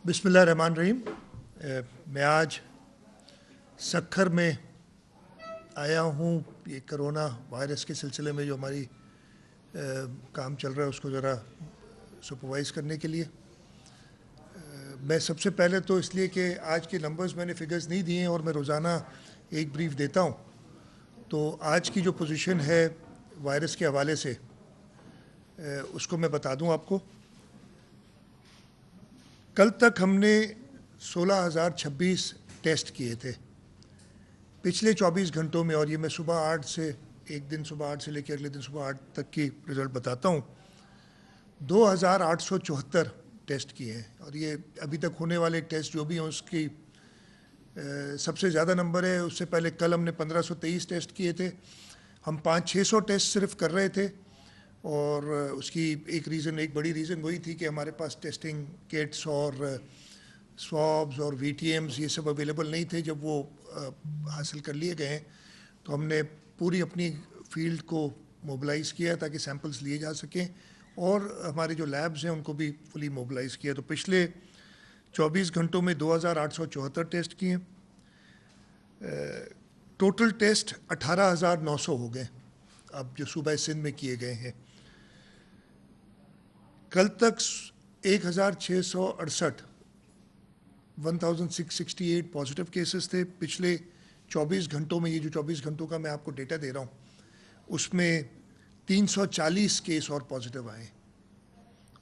बिस्मिल्लाहिर्रहमानिर्रहीम। मैं आज सक्खर में आया हूँ ये कोरोना वायरस के सिलसिले में जो हमारी काम चल रहा है उसको ज़रा सुपरवाइज़ करने के लिए। मैं सबसे पहले तो इसलिए कि आज के नंबर्स मैंने फिगर्स नहीं दिए हैं और मैं रोज़ाना एक ब्रीफ देता हूँ, तो आज की जो पोजीशन है वायरस के हवाले से उसको मैं बता दूँ आपको। कल तक हमने 16,026 टेस्ट किए थे पिछले 24 घंटों में, और ये मैं सुबह 8 से एक दिन सुबह 8 से लेकर अगले दिन सुबह 8 तक की रिज़ल्ट बताता हूँ। 2,874 टेस्ट किए हैं और ये अभी तक होने वाले टेस्ट जो भी हैं उसकी सबसे ज़्यादा नंबर है। उससे पहले कल हमने 1523 टेस्ट किए थे। हम 500-600 टेस्ट सिर्फ कर रहे थे और उसकी एक बड़ी रीज़न वही थी कि हमारे पास टेस्टिंग किट्स और स्वॉब्स और VTMs ये सब अवेलेबल नहीं थे। जब वो हासिल कर लिए गए हैं तो हमने पूरी अपनी फील्ड को मोबिलाइज़ किया ताकि सैंपल्स लिए जा सकें और हमारे जो लैब्स हैं उनको भी फुली मोबिलाइज़ किया। तो पिछले 24 घंटों में 2,874 टेस्ट किए। टोटल टेस्ट 18,900 हो गए अब जो सूबा सिंध में किए गए हैं। कल तक 1,668 पॉजिटिव केसेस थे। पिछले 24 घंटों में, ये जो 24 घंटों का मैं आपको डेटा दे रहा हूँ, उसमें 340 केस और पॉजिटिव आए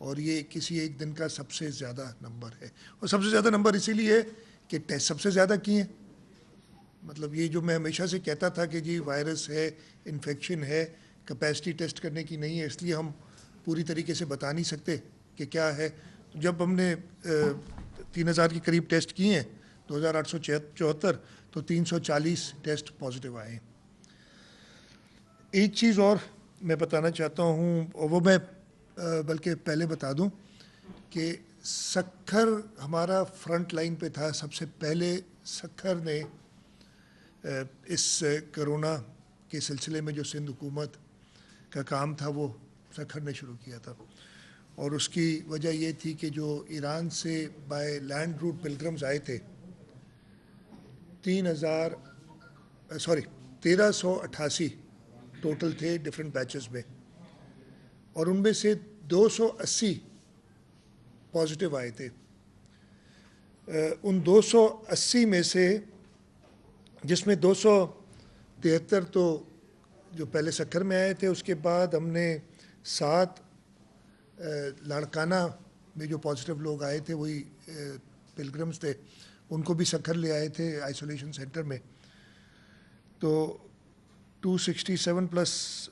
और ये किसी एक दिन का सबसे ज़्यादा नंबर है। और सबसे ज़्यादा नंबर इसीलिए है कि टेस्ट सबसे ज़्यादा किए। मतलब ये जो मैं हमेशा से कहता था कि जी वायरस है, इन्फेक्शन है, कैपेसिटी टेस्ट करने की नहीं है, इसलिए हम पूरी तरीके से बता नहीं सकते कि क्या है। तो जब हमने 3,000 के करीब टेस्ट किए हैं, 2,874, तो 340 टेस्ट पॉजिटिव आए। एक चीज़ और मैं बताना चाहता हूँ, और वो मैं बल्कि पहले बता दूँ कि सक्खर हमारा फ्रंट लाइन पे था। सबसे पहले सक्खर ने इस कोरोना के सिलसिले में जो सिंध हुकूमत का काम था वो सक्खर ने शुरू किया था, और उसकी वजह ये थी कि जो ईरान से बाय लैंड रूट पिलग्रम्स आए थे 1,388 टोटल थे डिफरेंट बैचेस में, और उनमें से 280 पॉजिटिव आए थे। उन 280 में से जिसमें 273 तो जो पहले सक्खर में आए थे, उसके बाद हमने 7 लाड़काना में जो पॉजिटिव लोग आए थे वही पिलग्रम्स थे, उनको भी सक्खर ले आए थे आइसोलेशन सेंटर में। तो 267 प्लस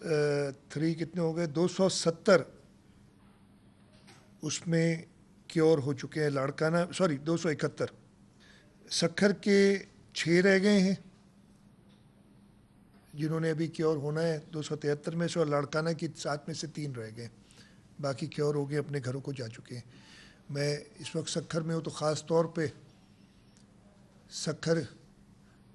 3 कितने हो गए, 270 उसमें क्योर हो चुके हैं। लाड़काना 271, सक्खर के 6 रह गए हैं जिन्होंने अभी क्योर होना है 273 में से, और लाड़काना की 7 में से 3 रह गए, बाकी क्योर हो गए, अपने घरों को जा चुके हैं। मैं इस वक्त सक्खर में हूँ तो ख़ास तौर पे सक्खर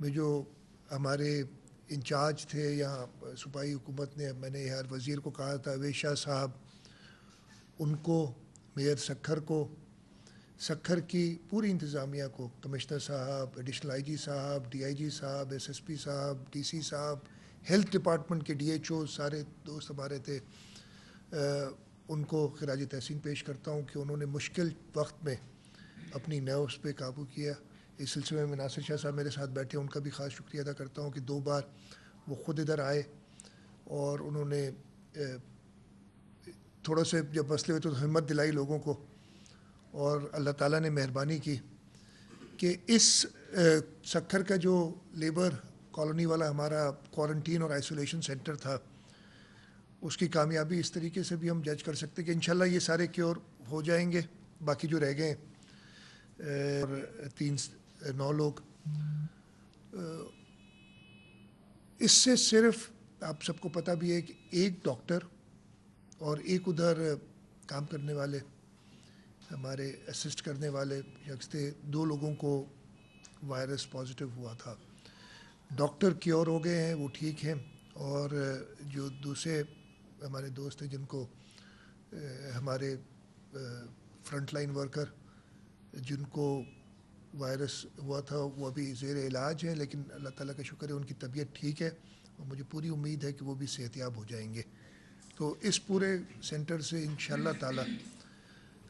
में जो हमारे इंचार्ज थे यहाँ सूबाई हुकूमत ने, मैंने यार वज़ीर को कहा था, अवेश शाह साहब, उनको, मेयर सक्खर को, सक्खर की पूरी इंतज़ामिया को, कमिश्नर साहब, एडिशनल IG साहब, DIG साहब, SSP साहब, DC साहब, हेल्थ डिपार्टमेंट के DHO सारे दोस्त हमारे थे, उनको खिराज तहसीन पेश करता हूँ कि उन्होंने मुश्किल वक्त में अपनी नर्व्स पे काबू किया। इस सिलसिले में नासिर शाह साहब मेरे साथ बैठे, उनका भी ख़ास शुक्रिया अदा करता हूँ कि 2 बार वो ख़ुद इधर आए और उन्होंने थोड़ा से जब मसले हुए तो हिम्मत दिलाई लोगों को, और अल्लाह ताला ने मेहरबानी की कि इस सक्खर का जो लेबर कॉलोनी वाला हमारा क्वारंटीन और आइसोलेशन सेंटर था, उसकी कामयाबी इस तरीके से भी हम जज कर सकते कि इंशाल्लाह ये सारे क्योर हो जाएंगे। बाकी जो रह गए और 9 लोग, इससे सिर्फ आप सबको पता भी है कि एक डॉक्टर और एक उधर काम करने वाले हमारे असिस्ट करने वाले शख्स थे, 2 लोगों को वायरस पॉजिटिव हुआ था। डॉक्टर क्योर हो गए हैं, वो ठीक हैं, और जो दूसरे हमारे दोस्त हैं जिनको हमारे फ्रंट लाइन वर्कर جن کو وائرس ہوا تھا وہ ابھی زیر علاج ہیں، لیکن اللہ تعالیٰ کا شکر ہے ان کی طبیعت ٹھیک ہے اور مجھے پوری امید ہے کہ وہ بھی صحت یاب ہو جائیں گے. تو اس پورے سینٹر سے انشاءاللہ تعالیٰ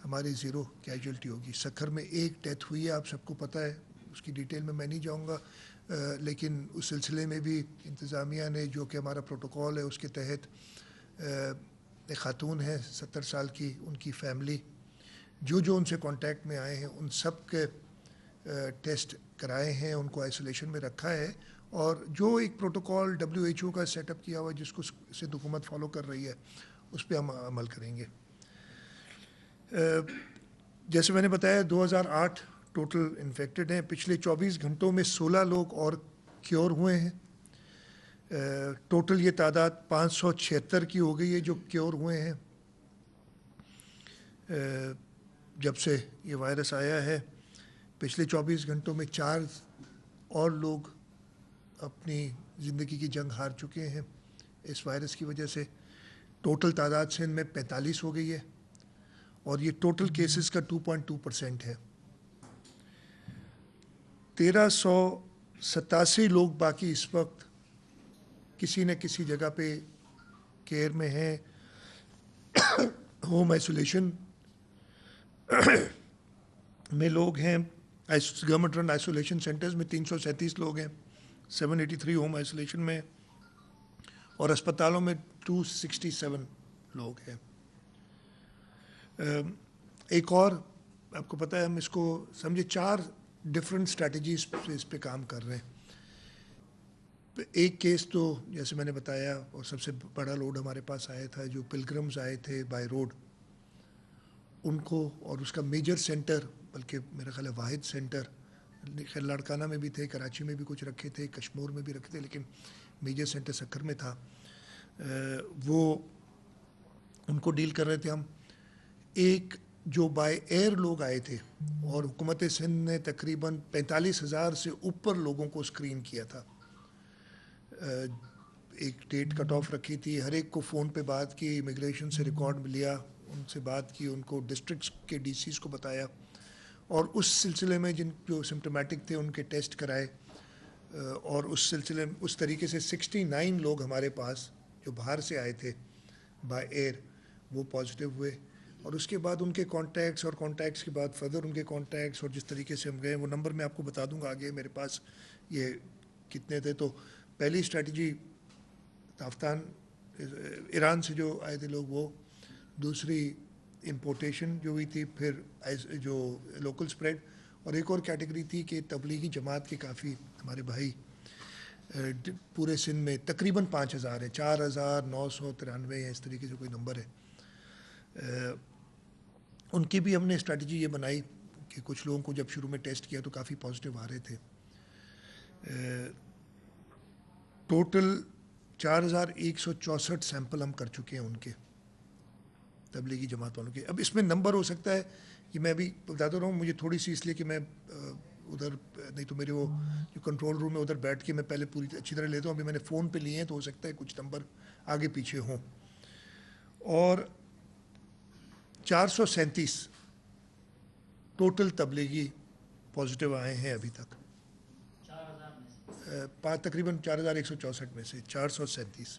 ہماری زیرو کیجولٹی ہوگی. سکھر میں ایک ڈیتھ ہوئی ہے، آپ سب کو پتہ ہے، اس کی ڈیٹیل میں نہیں جاؤں گا، لیکن اس سلسلے میں بھی انتظامیہ نے جو کہ ہمارا پروٹوکول ہے اس کے تحت ایک خاتون ہے 70 سال کی، ان کی فیملی جو ان سے کانٹیکٹ میں آئے ہیں ان سب کے ٹیسٹ کرائے ہیں، ان کو آئسولیشن میں رکھا ہے، اور جو ایک پروٹوکول WHO کا سیٹ اپ کیا ہوا ہے جس کو سندھ حکومت فالو کر رہی ہے اس پہ ہم عمل کریں گے. جیسے میں نے بتایا 2008 ٹوٹل انفیکٹڈ ہیں. پچھلے 24 گھنٹوں میں 16 لوگ اور کیور ہوئے ہیں. ٹوٹل یہ تعداد 576 کی ہو گئی ہے جو کیور ہوئے ہیں جب سے یہ وائرس آیا ہے. پچھلے 24 گھنٹوں میں 4 اور لوگ اپنی زندگی کی جنگ ہار چکے ہیں اس وائرس کی وجہ سے. ٹوٹل تعداد سندھ میں 45 ہو گئی ہے اور یہ ٹوٹل کیسز کا 2.2% ہے. 1387 لوگ باقی اس وقت کسی نہ کسی جگہ پہ کیئر میں ہیں. ہوم آئسولیشن میں لوگ ہیں. گورنمنٹ رن آئسولیشن سینٹرز میں 337 لوگ ہیں، 783 ہوم آئسولیشن میں، اور اسپتالوں میں 267 لوگ ہیں. ایک اور آپ کو پتہ ہے ہم اس کو سمجھے 4 ڈفرینٹ اسٹریٹجیز سے اس پہ کام کر رہے ہیں. ایک کیس تو جیسے میں نے بتایا اور سب سے بڑا لوڈ ہمارے پاس آیا تھا جو پلگرمز آئے تھے بائی روڈ، ان کو، اور اس کا میجر سینٹر، بلکہ میرا خیال ہے واحد سینٹر، خیر لاڑکانہ میں بھی تھے، کراچی میں بھی کچھ رکھے تھے، کشمور میں بھی رکھے تھے، لیکن میجر سینٹر سکھر میں تھا. وہ ان کو ڈیل کر رہے تھے ہم. ایک جو بائی ایئر لوگ آئے تھے اور حکومت سندھ نے تقریباً 45,000 سے اوپر لوگوں کو اسکرین کیا تھا. ایک ڈیٹ کٹ آف رکھی تھی، ہر ایک کو فون پہ بات کی، امیگریشن سے ریکارڈ لیا، ان سے بات کی، ان کو ڈسٹرکٹس کے ڈی سیز کو بتایا، اور اس سلسلے میں جن جو سمپٹومیٹک تھے ان کے ٹیسٹ کرائے. اور اس سلسلے میں اس طریقے سے 69 لوگ ہمارے پاس جو باہر سے آئے تھے بائی ایئر وہ پازیٹیو ہوئے. اور اس کے بعد ان کے کانٹیکٹس، اور کانٹیکٹس کے بعد فردر ان کے کانٹیکٹس، اور جس طریقے سے ہم گئے وہ نمبر میں آپ کو بتا دوں گا آگے میرے پاس یہ کتنے تھے. تو پہلی اسٹریٹجی تافتان ایران سے جو آئے تھے لوگ وہ، دوسری امپورٹیشن جو ہوئی تھی، پھر جو لوکل سپریڈ، اور ایک اور کیٹیگری تھی کہ تبلیغی جماعت کے کافی ہمارے بھائی پورے سندھ میں تقریباً 5,000 ہے، 4,993 ہیں، اس طریقے سے کوئی نمبر ہے. ان کی بھی ہم نے اسٹریٹجی یہ بنائی کہ کچھ لوگوں کو جب شروع میں ٹیسٹ کیا تو کافی پازیٹیو آ رہے تھے. ٹوٹل 4,164 سیمپل ہم کر چکے ہیں ان کے تبلیغی جماعت والوں کے. اب اس میں نمبر ہو سکتا ہے کہ میں بھی بتاتا رہا ہوں، مجھے تھوڑی سی اس لیے کہ میں ادھر نہیں تو میرے وہ جو کنٹرول روم ہے ادھر بیٹھ کے میں پہلے پوری اچھی طرح لیتا ہوں. ابھی میں نے فون پہ لیے ہیں تو ہو سکتا ہے کچھ نمبر آگے پیچھے ہوں. اور 437 ٹوٹل تبلیغی پازیٹیو آئے ہیں ابھی تک، تقریباً 4,164 میں سے 437.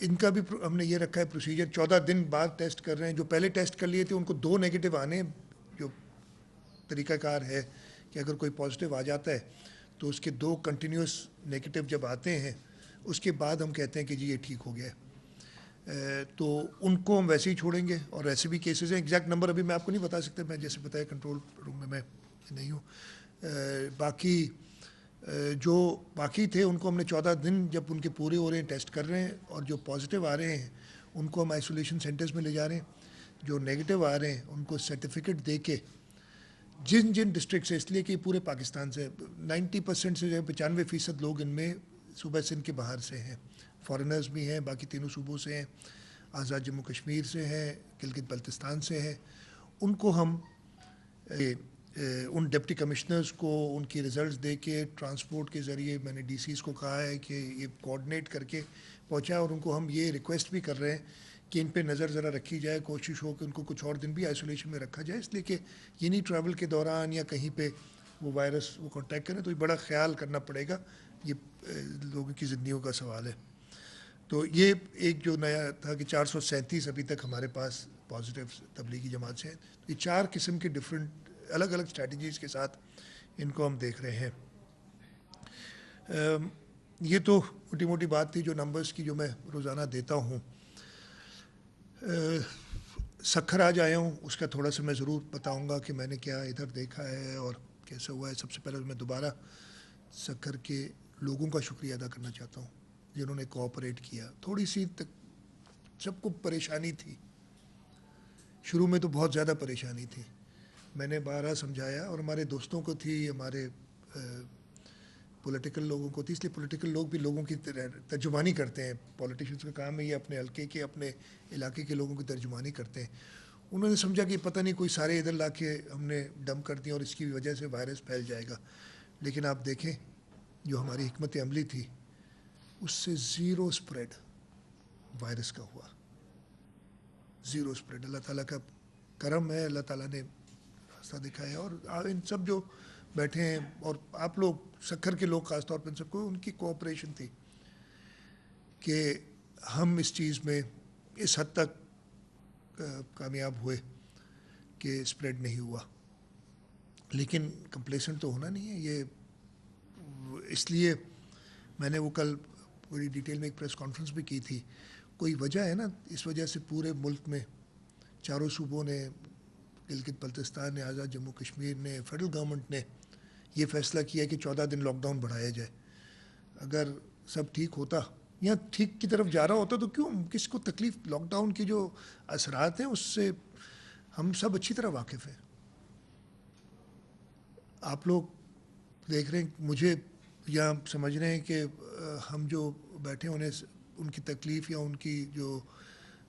ان کا بھی ہم نے یہ رکھا ہے پروسیجر، 14 دن بعد ٹیسٹ کر رہے ہیں. جو پہلے ٹیسٹ کر لیے تھے ان کو 2 نیگیٹو آنے، جو طریقہ کار ہے کہ اگر کوئی پازیٹیو آ جاتا ہے تو اس کے 2 کنٹینیوس نیگیٹو جب آتے ہیں اس کے بعد ہم کہتے ہیں کہ جی یہ ٹھیک ہو گیا ہے. تو ان کو ہم ویسے ہی چھوڑیں گے. اور ایسے بھی کیسز ہیں، ایگزیکٹ نمبر ابھی میں آپ کو نہیں بتا سکتا، میں جیسے بتایا کنٹرول روم میں نہیں ہوں. باقی جو باقی تھے ان کو ہم نے 14 دن جب ان کے پورے ہو رہے ہیں ٹیسٹ کر رہے ہیں، اور جو پازیٹیو آ رہے ہیں ان کو ہم آئسولیشن سینٹرز میں لے جا رہے ہیں. جو نیگیٹو آ رہے ہیں ان کو سرٹیفکیٹ دے کے جن ڈسٹرکٹ سے، اس لیے کہ پورے پاکستان سے 90% سے 95% لوگ ان میں صوبہ سندھ کے باہر سے ہیں، فارنرز بھی ہیں، باقی تینوں صوبوں سے ہیں، آزاد جموں کشمیر سے ہیں، گلگت بلتستان سے ہیں. ان کو ہم ان ڈپٹی کمشنرز کو ان کی رزلٹس دے کے ٹرانسپورٹ کے ذریعے، میں نے ڈی سیز کو کہا ہے کہ یہ کوآرڈینیٹ کر کے پہنچا، اور ان کو ہم یہ ریکویسٹ بھی کر رہے ہیں کہ ان پہ نظر ذرا رکھی جائے, کوشش ہو کہ ان کو کچھ اور دن بھی آئسولیشن میں رکھا جائے, اس لیے کہ یہ نہیں ٹریول کے دوران یا کہیں پہ وہ وائرس وہ کانٹیکٹ کریں, تو یہ بڑا خیال کرنا پڑے گا, یہ لوگوں کی زندگیوں کا سوال ہے. تو یہ ایک جو نیا تھا کہ 437 ابھی تک ہمارے پاس پازیٹیو تبلیغی جماعت سے ہیں. یہ 4 قسم کے ڈفرینٹ الگ الگ اسٹریٹجیز کے ساتھ ان کو ہم دیکھ رہے ہیں. یہ تو موٹی موٹی بات تھی جو نمبرز کی جو میں روزانہ دیتا ہوں. سکھر آج آیا ہوں, اس کا تھوڑا سا میں ضرور بتاؤں گا کہ میں نے کیا ادھر دیکھا ہے اور کیسا ہوا ہے. سب سے پہلے میں دوبارہ سکھر کے لوگوں کا شکریہ ادا کرنا چاہتا ہوں جنہوں نے کوآپریٹ کیا. تھوڑی سی سب کو پریشانی تھی, شروع میں تو بہت زیادہ پریشانی تھی, میں نے بارہا سمجھایا, اور ہمارے دوستوں کو تھی, ہمارے پولیٹیکل لوگوں کو تھی, اس لیے پولیٹیکل لوگ بھی لوگوں کی ترجمانی کرتے ہیں. پولیٹیشنس کا کام ہے یہ اپنے حلقے کے اپنے علاقے کے لوگوں کی ترجمانی کرتے ہیں. انہوں نے سمجھا کہ پتہ نہیں کوئی سارے ادھر لا کے ہم نے ڈمپ کر دیا اور اس کی وجہ سے وائرس پھیل جائے گا. لیکن آپ دیکھیں جو ہماری حکمت عملی تھی اس سے زیرو اسپریڈ وائرس کا ہوا, زیرو اسپریڈ. اللہ تعالیٰ کا کرم ہے, اللہ تعالیٰ نے راستہ دکھایا. اور ان سب جو بیٹھے ہیں اور آپ لوگ سکھر کے لوگ خاص طور پر, ان سب کو ان کی کوآپریشن تھی کہ ہم اس چیز میں اس حد تک کامیاب ہوئے کہ اسپریڈ نہیں ہوا. لیکن کمپلیسنٹ تو ہونا نہیں ہے. یہ اس لیے میں نے وہ کل بڑی ڈیٹیل میں ایک پریس کانفرنس بھی کی تھی. کوئی وجہ ہے نا, اس وجہ سے پورے ملک میں چاروں صوبوں نے, گلگت بلتستان نے, آزاد جموں کشمیر نے, فیڈرل گورنمنٹ نے یہ فیصلہ کیا کہ 14 دن لاک ڈاؤن بڑھایا جائے. اگر سب ٹھیک ہوتا یا ٹھیک کی طرف جا رہا ہوتا تو کیوں کس کو تکلیف. لاک ڈاؤن کے جو اثرات ہیں اس سے ہم سب اچھی طرح واقف ہیں. آپ لوگ دیکھ رہے ہیں مجھے یا سمجھ رہے ہیں کہ ہم جو بیٹھے انہیں ان کی تکلیف یا ان کی جو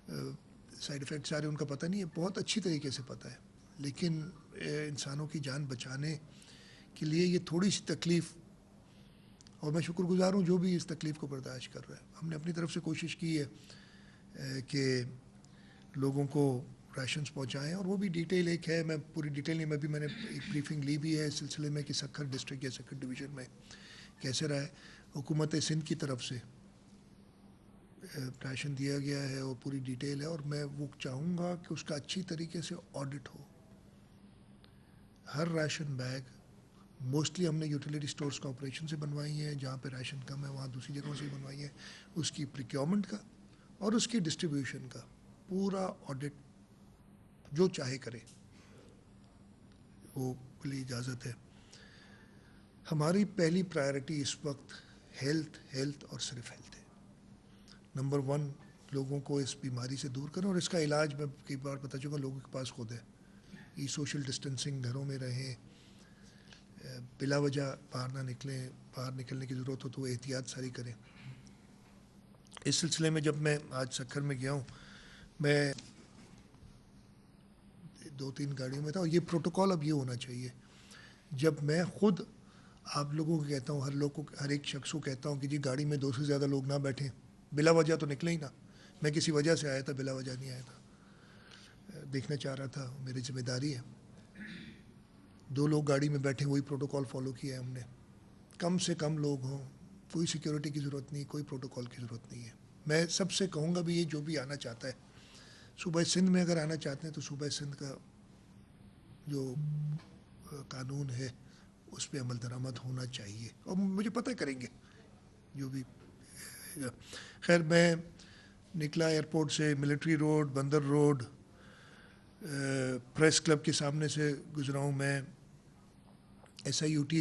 سائیڈ ایفیکٹس آ رہے ہیں ان کا پتہ نہیں ہے, بہت اچھی طریقے سے پتہ ہے. لیکن انسانوں کی جان بچانے کے لیے یہ تھوڑی سی تکلیف, اور میں شکر گزار ہوں جو بھی اس تکلیف کو برداشت کر رہا ہے. ہم نے اپنی طرف سے کوشش کی ہے کہ لوگوں کو راشنز پہنچائیں, اور وہ بھی ڈیٹیل ایک ہے, میں پوری ڈیٹیل نہیں, میں نے ایک بریفنگ لی بھی ہے اس سلسلے میں کہ سکھر ڈسٹرکٹ یا سکھر ڈویژن میں کیسے رہا ہے. حکومت سندھ کی طرف سے راشن دیا گیا ہے اور پوری ڈیٹیل ہے, اور میں وہ چاہوں گا کہ اس کا اچھی طریقے سے آڈٹ ہو. ہر راشن بیگ موسٹلی ہم نے یوٹیلیٹی سٹورز کارپوریشن سے بنوائی ہیں, جہاں پہ راشن کم ہے وہاں دوسری جگہوں سے بنوائی ہیں. اس کی پریکیورمنٹ کا اور اس کی ڈسٹریبیوشن کا پورا آڈٹ جو چاہے کرے, وہ کلی اجازت ہے. ہماری پہلی پرائرٹی اس وقت ہیلتھ اور صرف ہیلتھ ہے. نمبر 1 لوگوں کو اس بیماری سے دور کریں, اور اس کا علاج میں کئی بار بتا چکا لوگوں کے پاس خود ہے. یہ سوشل ڈسٹینسنگ, گھروں میں رہیں, بلا وجہ باہر نہ نکلیں, باہر نکلنے کی ضرورت ہو تو وہ احتیاط ساری کریں. اس سلسلے میں جب میں آج سکھر میں گیا ہوں, میں 2-3 گاڑیوں میں تھا, اور یہ پروٹوکول اب یہ ہونا چاہیے. جب میں خود آپ لوگوں کو کہتا ہوں, ہر ایک شخص کو کہتا ہوں کہ جی گاڑی میں 2 سے زیادہ لوگ نہ بیٹھیں, بلا وجہ تو نکلیں ہی نہ. میں کسی وجہ سے آیا تھا, بلا وجہ نہیں آیا تھا, دیکھنا چاہ رہا تھا, میری ذمہ داری ہے. 2 لوگ گاڑی میں بیٹھے, وہی پروٹوکول فالو کیا ہے ہم نے. کم سے کم لوگ ہوں, کوئی سیکیورٹی کی ضرورت نہیں, کوئی پروٹوکول کی ضرورت نہیں ہے. میں سب سے کہوں گا بھی یہ جو بھی آنا چاہتا ہے صوبہ سندھ میں, اگر آنا چاہتے ہیں تو صوبہ سندھ کا جو قانون ہے اس پہ عمل درآمد ہونا چاہیے, اور مجھے پتہ کریں گے جو بھی. خیر میں نکلا ایئرپورٹ سے, ملٹری روڈ, بندر روڈ, پریس کلب کے سامنے سے گزرا ہوں میں, SIUT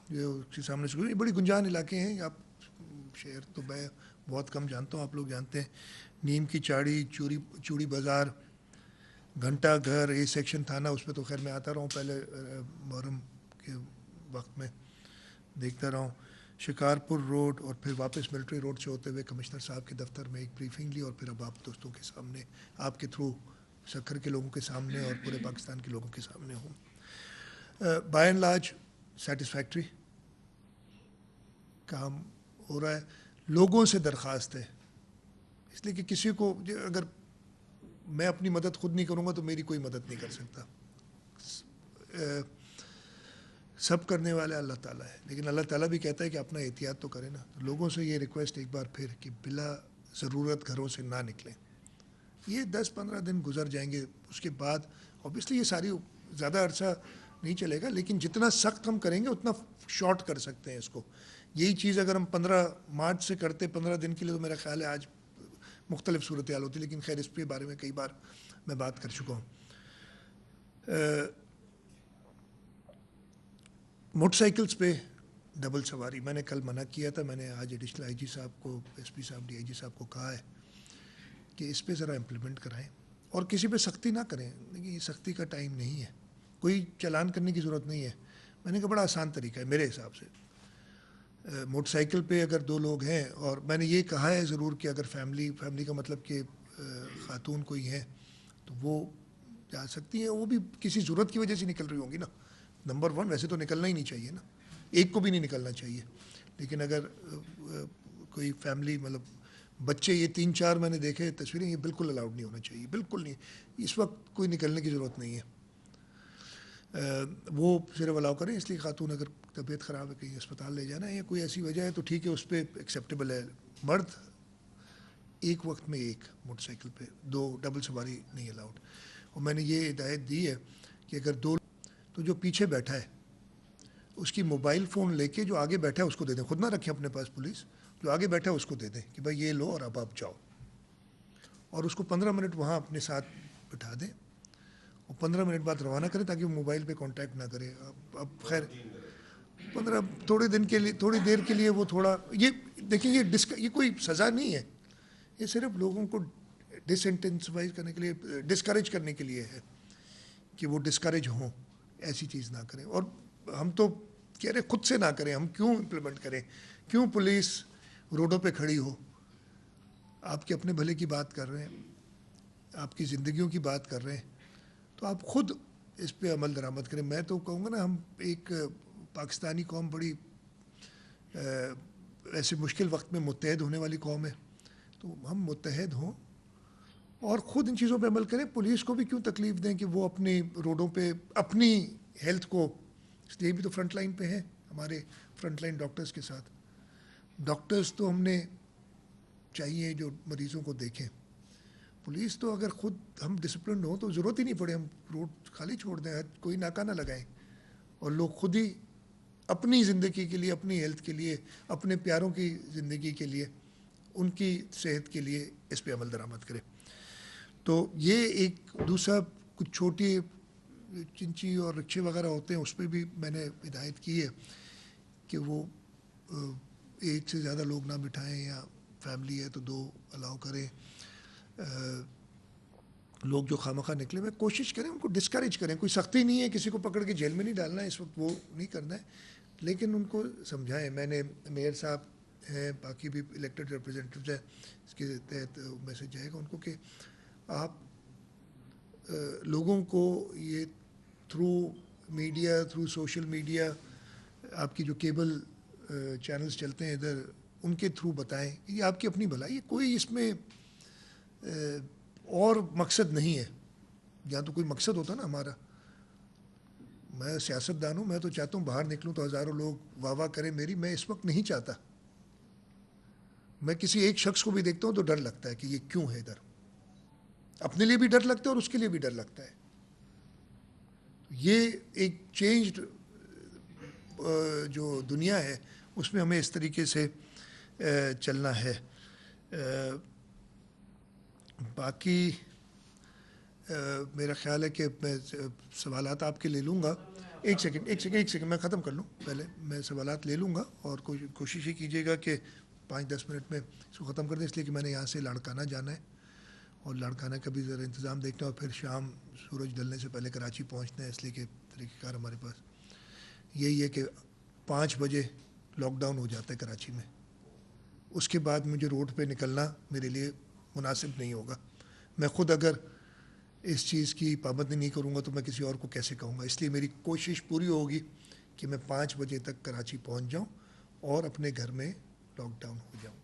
جو اس کے سامنے سے گزرا. یہ بڑی گنجان علاقے ہیں, آپ شہر تو میں بہت کم جانتا ہوں, آپ لوگ جانتے ہیں. نیم کی چاڑی, چوڑی بازار, گھنٹہ گھر, اے سیکشن تھانہ, اس پہ تو خیر میں آتا رہا ہوں پہلے محرم کے وقت میں دیکھتا رہا ہوں. شکارپور روڈ, اور پھر واپس ملٹری روڈ سے ہوتے ہوئے کمشنر صاحب کے دفتر میں ایک بریفنگ لی, اور پھر اب آپ دوستوں کے سامنے, آپ کے تھرو سکھر کے لوگوں کے سامنے اور پورے پاکستان کے لوگوں کے سامنے ہوں. بائی اینڈ لارج سیٹسفیکٹری کام ہو رہا ہے. لوگوں سے درخواست ہے, اس لیے کہ کسی کو اگر میں اپنی مدد خود نہیں کروں گا تو میری کوئی مدد نہیں کر سکتا. سب کرنے والا اللہ تعالیٰ ہے, لیکن اللہ تعالیٰ بھی کہتا ہے کہ اپنا احتیاط تو کریں نا. تو لوگوں سے یہ ریکویسٹ ایک بار پھر کہ بلا ضرورت گھروں سے نہ نکلیں. یہ 10-15 دن گزر جائیں گے, اس کے بعد اوبیسلی یہ ساری زیادہ عرصہ نہیں چلے گا, لیکن جتنا سخت ہم کریں گے اتنا شارٹ کر سکتے ہیں اس کو. یہی چیز اگر ہم 15 مارچ سے کرتے 15 دن کے لیے, تو میرا خیال ہے آج مختلف صورتحال ہوتی, لیکن خیر اس کے بارے میں کئی بار میں بات کر چکا ہوں. موٹر سائیکلز پہ ڈبل سواری میں نے کل منع کیا تھا. میں نے آج ایڈیشنل آئی جی صاحب کو, ایس پی صاحب, ڈی آئی جی صاحب کو کہا ہے کہ اس پہ ذرا امپلیمنٹ کرائیں اور کسی پہ سختی نہ کریں. لیکن یہ سختی کا ٹائم نہیں ہے, کوئی چالان کرنے کی ضرورت نہیں ہے. میں نے کہا بڑا آسان طریقہ ہے میرے حساب سے. موٹر سائیکل پہ اگر 2 لوگ ہیں, اور میں نے یہ کہا ہے ضرور کہ اگر فیملی کا مطلب کہ خاتون کوئی ہیں تو وہ جا سکتی ہیں, وہ بھی کسی ضرورت کی وجہ سے نکل رہی ہوں گی نا. نمبر 1 ویسے تو نکلنا ہی نہیں چاہیے نا, ایک کو بھی نہیں نکلنا چاہیے. لیکن اگر کوئی فیملی مطلب بچے, یہ 3-4 میں نے دیکھے تصویریں, یہ بالکل الاؤڈ نہیں ہونا چاہیے, بالکل نہیں. اس وقت کوئی نکلنے کی ضرورت نہیں ہے. وہ صرف الاؤ کریں, اس لیے خاتون اگر طبیعت خراب ہے کہیں اسپتال لے جانا ہے یا کوئی ایسی وجہ ہے تو ٹھیک ہے, اس پہ ایکسیپٹیبل ہے. مرد ایک وقت میں ایک موٹر سائیکل پہ 2 ڈبل سواری نہیں الاؤڈ. اور میں نے یہ ہدایت دی ہے کہ اگر 2 تو جو پیچھے بیٹھا ہے اس کی موبائل فون لے کے جو آگے بیٹھا ہے اس کو دے دیں, خود نہ رکھیں اپنے پاس پولیس, جو آگے بیٹھا ہے اس کو دے دیں کہ بھائی یہ لو اور اب آپ جاؤ, اور اس کو 15 منٹ وہاں اپنے ساتھ بٹھا دیں اور 15 منٹ بعد روانہ کریں تاکہ وہ موبائل پہ کانٹیکٹ نہ کرے. اب خیر 15 تھوڑے دن کے لیے, تھوڑی دیر کے لیے وہ تھوڑا, یہ دیکھیں یہ کوئی سزا نہیں ہے, یہ صرف لوگوں کو ڈس انٹینسیفائی کرنے کے لیے, ڈسکریج کرنے کے لیے ہے کہ وہ ڈسکریج ہوں, ایسی چیز نہ کریں. اور ہم تو کہہ رہے خود سے نہ کریں, ہم کیوں امپلیمنٹ کریں, کیوں پولیس روڈوں پہ کھڑی ہو. آپ کے اپنے بھلے کی بات کر رہے ہیں, آپ کی زندگیوں کی بات کر رہے ہیں, تو آپ خود اس پہ عمل درآمد کریں. میں تو کہوں گا نا, ہم ایک پاکستانی قوم بڑی ایسے مشکل وقت میں متحد ہونے والی قوم ہے, تو ہم متحد ہوں اور خود ان چیزوں پہ عمل کریں. پولیس کو بھی کیوں تکلیف دیں کہ وہ اپنی روڈوں پہ اپنی ہیلتھ کو, اس لیے بھی تو فرنٹ لائن پہ ہیں ہمارے فرنٹ لائن ڈاکٹرز کے ساتھ. ڈاکٹرز تو ہم نے چاہیے جو مریضوں کو دیکھیں. پولیس تو اگر خود ہم ڈسپلنڈ ہوں تو ضرورت ہی نہیں پڑے, ہم روڈ خالی چھوڑ دیں, کوئی ناکہ نہ لگائیں, اور لوگ خود ہی اپنی زندگی کے لیے, اپنی ہیلتھ کے لیے, اپنے پیاروں کی زندگی کے لیے, ان کی صحت کے لیے اس پہ عمل درآمد کریں. تو یہ ایک دوسرا کچھ چھوٹی چنچی اور رکشے وغیرہ ہوتے ہیں, اس پہ بھی میں نے ہدایت کی ہے کہ وہ ایک سے زیادہ لوگ نہ بٹھائیں, یا فیملی ہے تو 2 الاؤ کریں. لوگ جو خواہ نکلے میں کوشش کریں ان کو ڈسکریج کریں. کوئی سختی نہیں ہے, کسی کو پکڑ کے جیل میں نہیں ڈالنا ہے اس وقت, وہ نہیں کرنا ہے, لیکن ان کو سمجھائیں. میں نے میئر صاحب ہیں, باقی بھی الیکٹڈ ریپرزینٹیوز ہیں, اس کے تحت میسج جائے گا ان کو کہ آپ لوگوں کو یہ through media, through social media, آپ کی جو کیبل چینلز چلتے ہیں ادھر, ان کے تھرو بتائیں کہ یہ آپ کی اپنی بھلائی ہے. کوئی اس میں اور مقصد نہیں ہے. یا تو کوئی مقصد ہوتا نا ہمارا, میں سیاست دان ہوں, میں تو چاہتا ہوں باہر نکلوں تو ہزاروں لوگ واہ واہ کریں میری. میں اس وقت نہیں چاہتا. میں کسی ایک شخص کو بھی دیکھتا ہوں تو ڈر لگتا ہے کہ یہ کیوں ہے ادھر. اپنے لیے بھی ڈر لگتا ہے اور اس کے لیے بھی ڈر لگتا ہے. یہ ایک چینجڈ جو دنیا ہے اس میں ہمیں اس طریقے سے چلنا ہے. باقی میرا خیال ہے کہ میں سوالات آپ کے لے لوں گا. ایک سیکنڈ میں ختم کر لوں, پہلے میں سوالات لے لوں گا, اور کوشش ہی کیجیے گا کہ 5-10 منٹ میں اس کو ختم کر دیں, اس لیے کہ میں نے یہاں سے لاڑکانہ جانا ہے, اور لاڑکانہ کا بھی ذرا انتظام دیکھنا ہے, اور پھر شام سورج ڈلنے سے پہلے کراچی پہنچنا ہے. اس لیے کہ طریقہ کار ہمارے پاس یہی ہے کہ 5 بجے لاک ڈاؤن ہو جاتا ہے کراچی میں. اس کے بعد مجھے روڈ پہ نکلنا میرے لیے مناسب نہیں ہوگا. میں خود اگر اس چیز کی پابندی نہیں کروں گا تو میں کسی اور کو کیسے کہوں گا. اس لیے میری کوشش پوری ہوگی کہ میں 5 بجے تک کراچی پہنچ جاؤں اور اپنے گھر میں لاک ڈاؤن ہو جاؤں.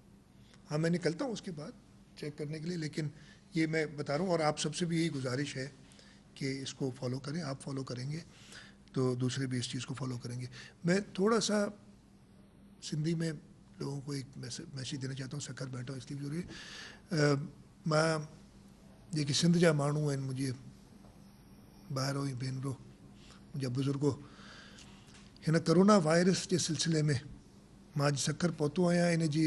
ہاں میں نکلتا ہوں اس کے بعد چیک کرنے کے لیے, لیکن یہ میں بتا رہا ہوں, اور آپ سب سے بھی یہی گزارش ہے کہ اس کو فالو کریں. آپ فالو کریں گے تو دوسرے بھی اس چیز کو فالو کریں گے. میں تھوڑا سا سندھی میں لوگوں کو ایک میسیج دینا چاہتا ہوں. سکر بیٹھا اس لیے بھی ضروری ہے. मां जेके सिंध जा माण्हू आहिनि, मुंहिंजे भाइरो ऐं भेनरो, मुंहिंजा बुज़ुर्गो, हिन करोना वायरस जे सिलसिले में मां अॼु सकर पहुतो आहियां इन जी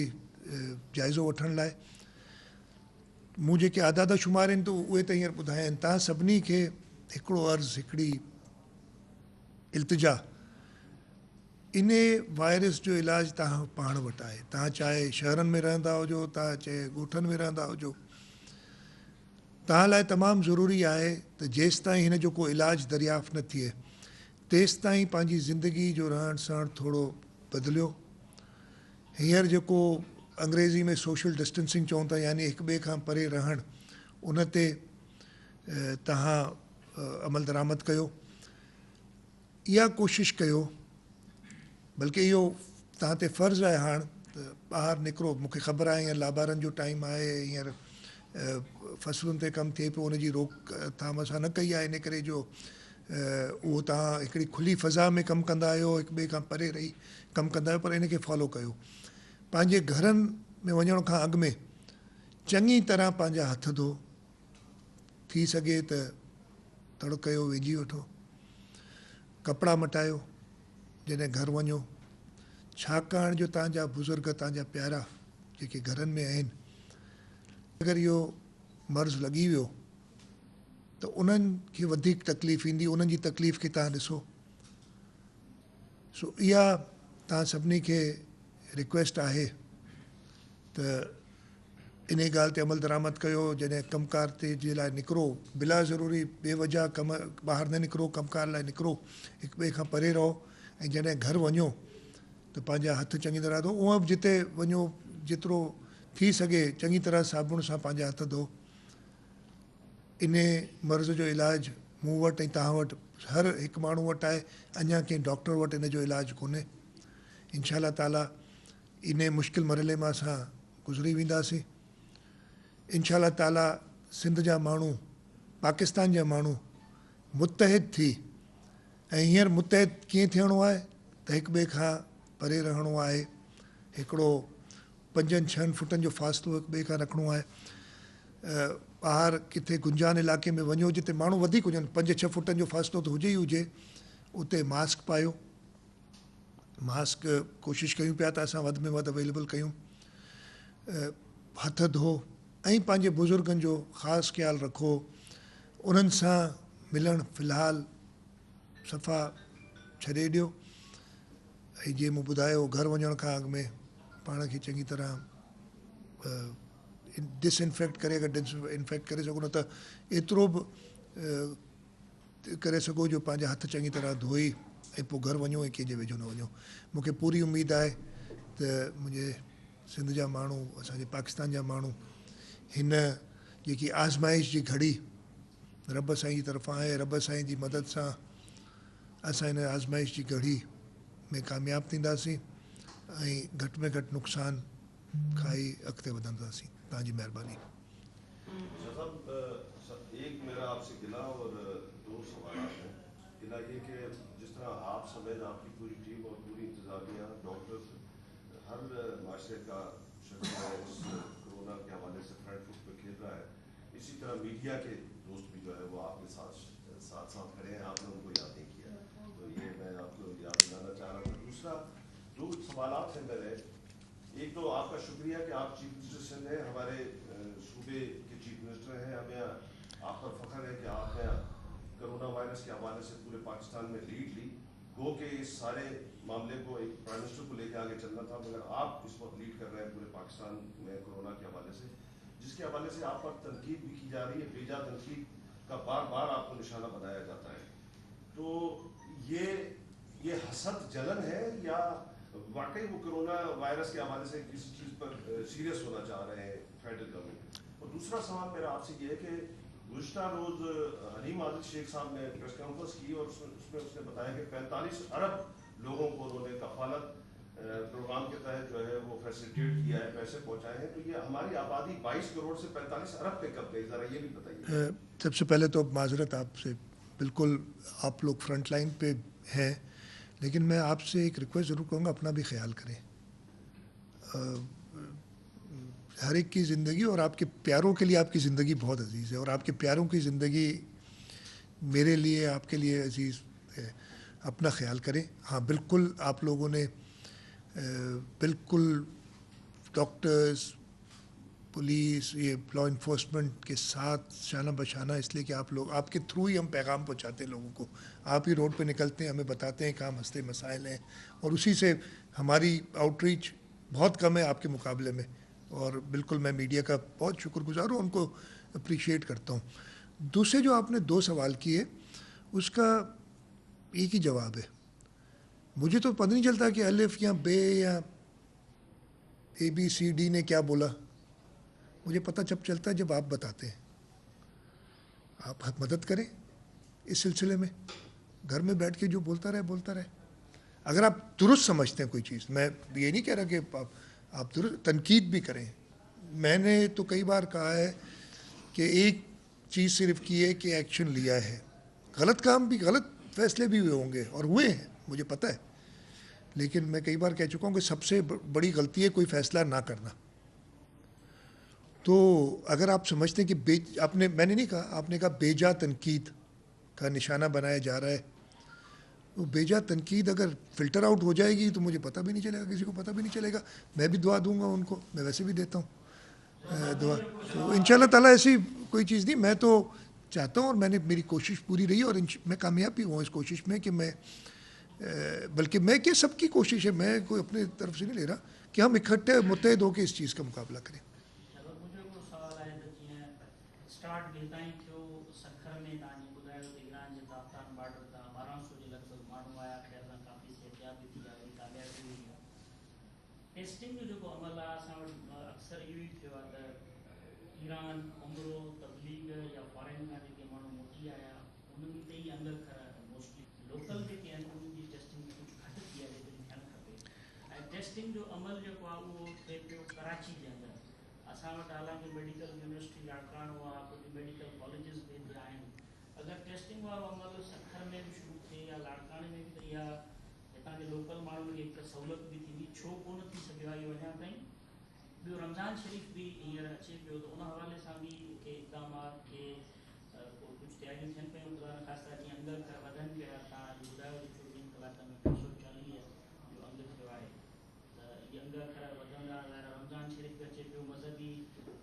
जाइज़ो वठण लाइ. मूं जेके आदाद शुमार आहिनि त उहे त हींअर ॿुधाया आहिनि. तव्हां सभिनी खे हिकिड़ो अर्ज़ु, हिकिड़ी इल्तिजा, इन वायरस जो इलाजु तव्हां पाण वटि आहे. तव्हां चाहे शहरनि में रहंदा हुजो, तव्हां चाहे ॻोठनि में रहंदा हुजो, तव्हां लाइ तमामु ज़रूरी आहे त जेसि ताईं हिन जो को इलाजु दरियाफ़्त न थिए तेसि ताईं पंहिंजी ज़िंदगी जो रहण सहण थोरो बदिलियो. हींअर जेको अंग्रेज़ी में सोशल डिस्टेंसिंग चवनि था, यानी हिक ॿिए खां परे रहणु, उन ते तव्हां अमल दरामद कयो. इहा कोशिशि कयो, बल्कि इहो तव्हां ते फ़र्ज़ु आहे हाणे त ॿाहिरि निकिरो. मूंखे ख़बर आहे हींअर लाबारनि जो टाइम आहे, हींअर फसलुनि ते कमु थिए पियो, उनजी रोकथाम असां न कई आहे, इन करे जो उहो तव्हां हिकिड़ी खुली फ़ज़ा में कमु कंदा आहियो, हिक ॿिए खां परे रही कमु कंदा आहियो, पर इन खे फॉलो कयो. पंहिंजे घरनि में वञण खां अॻु में चङी तरह पंहिंजा हथ धो, थी सघे त तड़ो कयो, विझी वठो, कपिड़ा मटायो जॾहिं घर वञो, छाकाणि जो तव्हांजा बुज़ुर्ग, तव्हांजा प्यारा जेके घरनि में आहिनि, अगरि इहो मर्ज़ु लॻी वियो त उन्हनि खे वधीक तकलीफ़ ईंदी. उन्हनि जी तकलीफ़ खे तव्हां ॾिसो. सो इहा तव्हां सभिनी खे रिक्वेस्ट आहे त इन ॻाल्हि ते अमल दरामद कयो. जॾहिं कमकार ते जे लाइ निकिरो, बिला ज़रूरी बेवजह कम ॿाहिरि न निकिरो, कमकार लाइ निकिरो, हिक ॿिए खां परे रहो. ऐं जॾहिं घर वञो त पंहिंजा हथ चङी तरह धो. उहा बि जिते वञो, जेतिरो थी सघे चङी तरह साबुण सां पंहिंजा हथ धो. इन मर्ज़ जो इलाजु मूं वटि ऐं तव्हां वटि, हर हिकु माण्हू वटि आहे. अञा कंहिं डॉक्टर वटि इन जो इलाजु कोन्हे. इंशा अल्लाह ताला इन मुश्किल मरहले मां असां गुज़री वेंदासीं. इंशा अल्लाह ताला सिंध जा माण्हू, पाकिस्तान जा माण्हू मुतहिद थी, ऐं हींअर मुतहिद कीअं थियणो आहे त हिक ॿिए खां परे रहणो आहे. हिकिड़ो 5-6 फुटनि जो फ़ासिलो हिक ॿिए खां रखिणो आहे. ॿाहिरि किथे गुंजान इलाइक़े में वञो जिते माण्हू वधीक हुजनि, 5-6 फुटनि जो फ़ासिलो त हुजे ई हुजे, उते मास्क पायो. मास्क कोशिशि कयूं पिया त असां वधि में वधि अवेलेबल कयूं. हथ धो ऐं पंहिंजे बुज़ुर्गनि जो ख़ासि ख़्यालु रखो. उन्हनि सां मिलणु फ़िलहालु सफ़ा छॾे ॾियो. ऐं जीअं मूं ॿुधायो, घर वञण खां अॻु में पाण खे चङी तरह डिसइंफेक्ट करे, अगरि डिसइंफेक्ट करे सघो, न त एतिरो बि करे सघो जो पंहिंजा हथ चङी तरह धोई ऐं पोइ घर वञो ऐं कंहिंजे वेझो न वञो. मूंखे पूरी उमेदु आहे त मुंहिंजे सिंध जा माण्हू, असांजे पाकिस्तान जा माण्हू, हिन जेकी आज़माइश जी घड़ी रब साईं जी तरफ़ां आहे, रब साईं जी मदद सां असां हिन आज़माइश जी घड़ी में कामयाबु थींदासीं ऐं घटि में घटि नुक़सान खाई अॻिते वधंदासीं. तव्हांजी महिरबानी. एक मेरा आपसे गिला और 2 सवाल हैं. गिला ये कि जिस तरह आप समेत आपकी पूरी टीम और पूरी इंतजामिया, डॉक्टर्स, हर माशरे का शख्स इस कोरोना के हवाले से फ्रंट फुट पर खेल रहा है, इसी तरह मीडिया के दोस्त भी जो है वो आपके साथ खड़े हैं. आपने उनको याद नहीं किया, तो ये मैं आपको याद दिलाना चाह रहा था. दूसरा 2 सवाल हैं मेरे. एक तो आपका शुक्रिया कि आप चीफ मिनिस्टर से ने हमारे सूबे के चीफ मिनिस्टर हैं. हमें आप पर फख्र है कि आपने कोरोना वायरस के हवाले से पूरे पाकिस्तान में लीड ली. गो के इस सारे मामले को एक प्राइम मिनिस्टर को लेकर आगे चलना था, मगर आप इस वक्त लीड कर रहे हैं पूरे पाकिस्तान में कोरोना के हवाले से, जिसके हवाले से आप पर तनकीद भी की जा रही है. बेजा तनकीद का बार बार आपको निशाना बनाया जाता है. तो ये हसद जलन है या वाकई वो कोरोना वायरस के हवाले से किसी चीज़ पर सीरियस होना चाह रहे हैं फेडरल गवर्नमेंट? और दूसरा सवाल मेरा आपसे ये है कि गुज़श्ता रोज़ हलीम आदिल शेख साहब ने प्रेस कॉन्फ्रेंस की और उसमें उसने बताया कि 45 अरब लोगों को उन्होंने कफालत प्रोग्राम के तहत जो है वो फैसिलिटेट किया है, पैसे पहुंचाए हैं, तो ये हमारी आबादी 22 करोड़ से 45 अरब पे कब गई, जरा ये भी बताइए। सबसे पहले तो माजरत आपसे, बिल्कुल आप लोग फ्रंट लाइन पे हैं, लेकिन मैं आपसे एक रिक्वेस्ट ज़रूर करूँगा, अपना भी ख्याल करें। हर एक की ज़िंदगी और आपके प्यारों के लिए आपकी ज़िंदगी बहुत अजीज़ है, और आपके प्यारों की ज़िंदगी मेरे लिए, आपके लिए अजीज़ है। अपना ख्याल करें। हाँ बिल्कुल, आप लोगों ने बिल्कुल डॉक्टर्स, पुलिस, ये लॉ इन्फोर्समेंट के साथ शाना बशाना, इसलिए कि आप लोग, आपके थ्रू ही हम पैगाम पहुंचाते हैं लोगों को। आप ही रोड पे निकलते हैं, हमें बताते हैं कहाँ मसले मसाइल हैं, और उसी से हमारी आउटरीच बहुत कम है आपके मुकाबले में। और बिल्कुल मैं मीडिया का बहुत शुक्रगुजार हूँ, उनको अप्रिशिएट करता हूँ। दूसरे जो आपने 2 सवाल किए, उसका एक ही जवाब है। मुझे तो पता नहीं चलता कि अलिफ या बे या ABCD ने क्या बोला, मुझे पता जब चलता है जब आप बताते हैं। आप मदद करें इस सिलसिले में, घर में बैठ के जो बोलता रहे। अगर आप दुरुस्त समझते हैं कोई चीज़, मैं ये नहीं कह रहा कि आप दुरुस्त तनकीद भी करें। मैंने तो कई बार कहा है कि एक चीज़ सिर्फ की है कि एक्शन लिया है, गलत काम भी, गलत फैसले भी हुए होंगे और हुए हैं, मुझे पता है, लेकिन मैं कई बार कह चुका हूँ कि सबसे बड़ी गलती है कोई फैसला ना करना। तो अगर आप समझते हैं कि मैंने नहीं कहा, आपने कहा बेजा तनकीद का निशाना बनाया जा रहा है, तो बेजा तनकीद अगर फ़िल्टर आउट हो जाएगी तो मुझे पता भी नहीं चलेगा, किसी को पता भी नहीं चलेगा। मैं भी दुआ दूंगा उनको, मैं वैसे भी देता हूँ दुआ। तो इंशाल्लाह ताला ऐसी कोई चीज़ नहीं, मैं तो चाहता हूँ, और मेरी कोशिश पूरी रही, और मैं कामयाब भी हुआ इस कोशिश में कि मैं, बल्कि मैं कि सबकी कोशिश है, मैं कोई अपने तरफ से नहीं ले रहा, कि हम इकट्ठे मुत्तहद होकर इस चीज़ का मुकाबला करें। टेस्टिंग जो अमल आहे असां वटि अक्सर इहो ई थियो आहे त ईरान, उमरो, तबलीग या फॉरेन खां जेके माण्हू मोटी आया उन्हनि ते ई अंदरि मोस्टली लोकल जेके आहिनि उन्हनि जी टेस्टिंग कुझु घटि थी आहे जेतिरी थियणु खपे। ऐं टेस्टिंग जो अमल जेको आहे उहो थिए पियो कराची जे अंदरि। असां वटि हालांकि मेडिकल यूनिवर्सिटी लाड़काणो आहे, कुझु मेडिकल कॉलेजिस बि हिते आहिनि। अगरि टेस्टिंग वारो अमल सखर में बि शुरू थिए या लाड़काणे में बि, त इहा हितां जे लोकल माण्हुनि खे हिकु सहूलियत बि थींदी। छो कोन थी सघियो आहे इहो अञा ताईं। ॿियो रमज़ान शरीफ़ बि हींअर अचे पियो, त उन हवाले सां बि के इक़दामात के कुझु तयारियूं थियनि पियूं। ख़ुदा न ख़ास्ता जीअं अंगर कर वधनि पिया, तव्हां अॼु ॿुधायो त 24 कलाकनि में 240 जो अंग थियो आहे, त इहे अंगर कर वधंदा। रमज़ान शरीफ़ बि अचे पियो, मज़हबी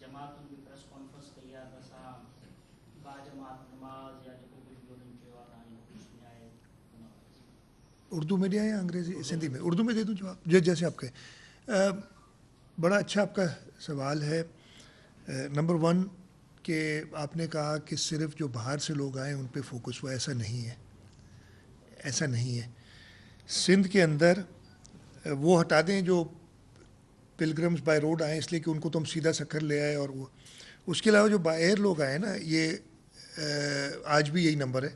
जमातुनि बि प्रेस कॉन्फ्रेंस कई आहे त असां बाजमात नमाज़ या जेको कुझु बि उन्हनि चयो आहे तव्हां नोटिस में आहे। उर्दू में दिया या अंग्रेज़ी सिंधी में? उर्दू में दे दूँ जवाब, जैसे आप कहें। बड़ा अच्छा आपका सवाल है। नंबर 1 कि आपने कहा कि सिर्फ जो बाहर से लोग आए उन पे फोकस हुआ, ऐसा नहीं है, ऐसा नहीं है। सिंध के अंदर वो हटा दें जो पिलग्रम्स बाय रोड आए, इसलिए कि उनको तो हम सीधा सखर ले आए, और वो उसके अलावा जो बाय एयर लोग आए ना, ये आज भी यही नंबर है।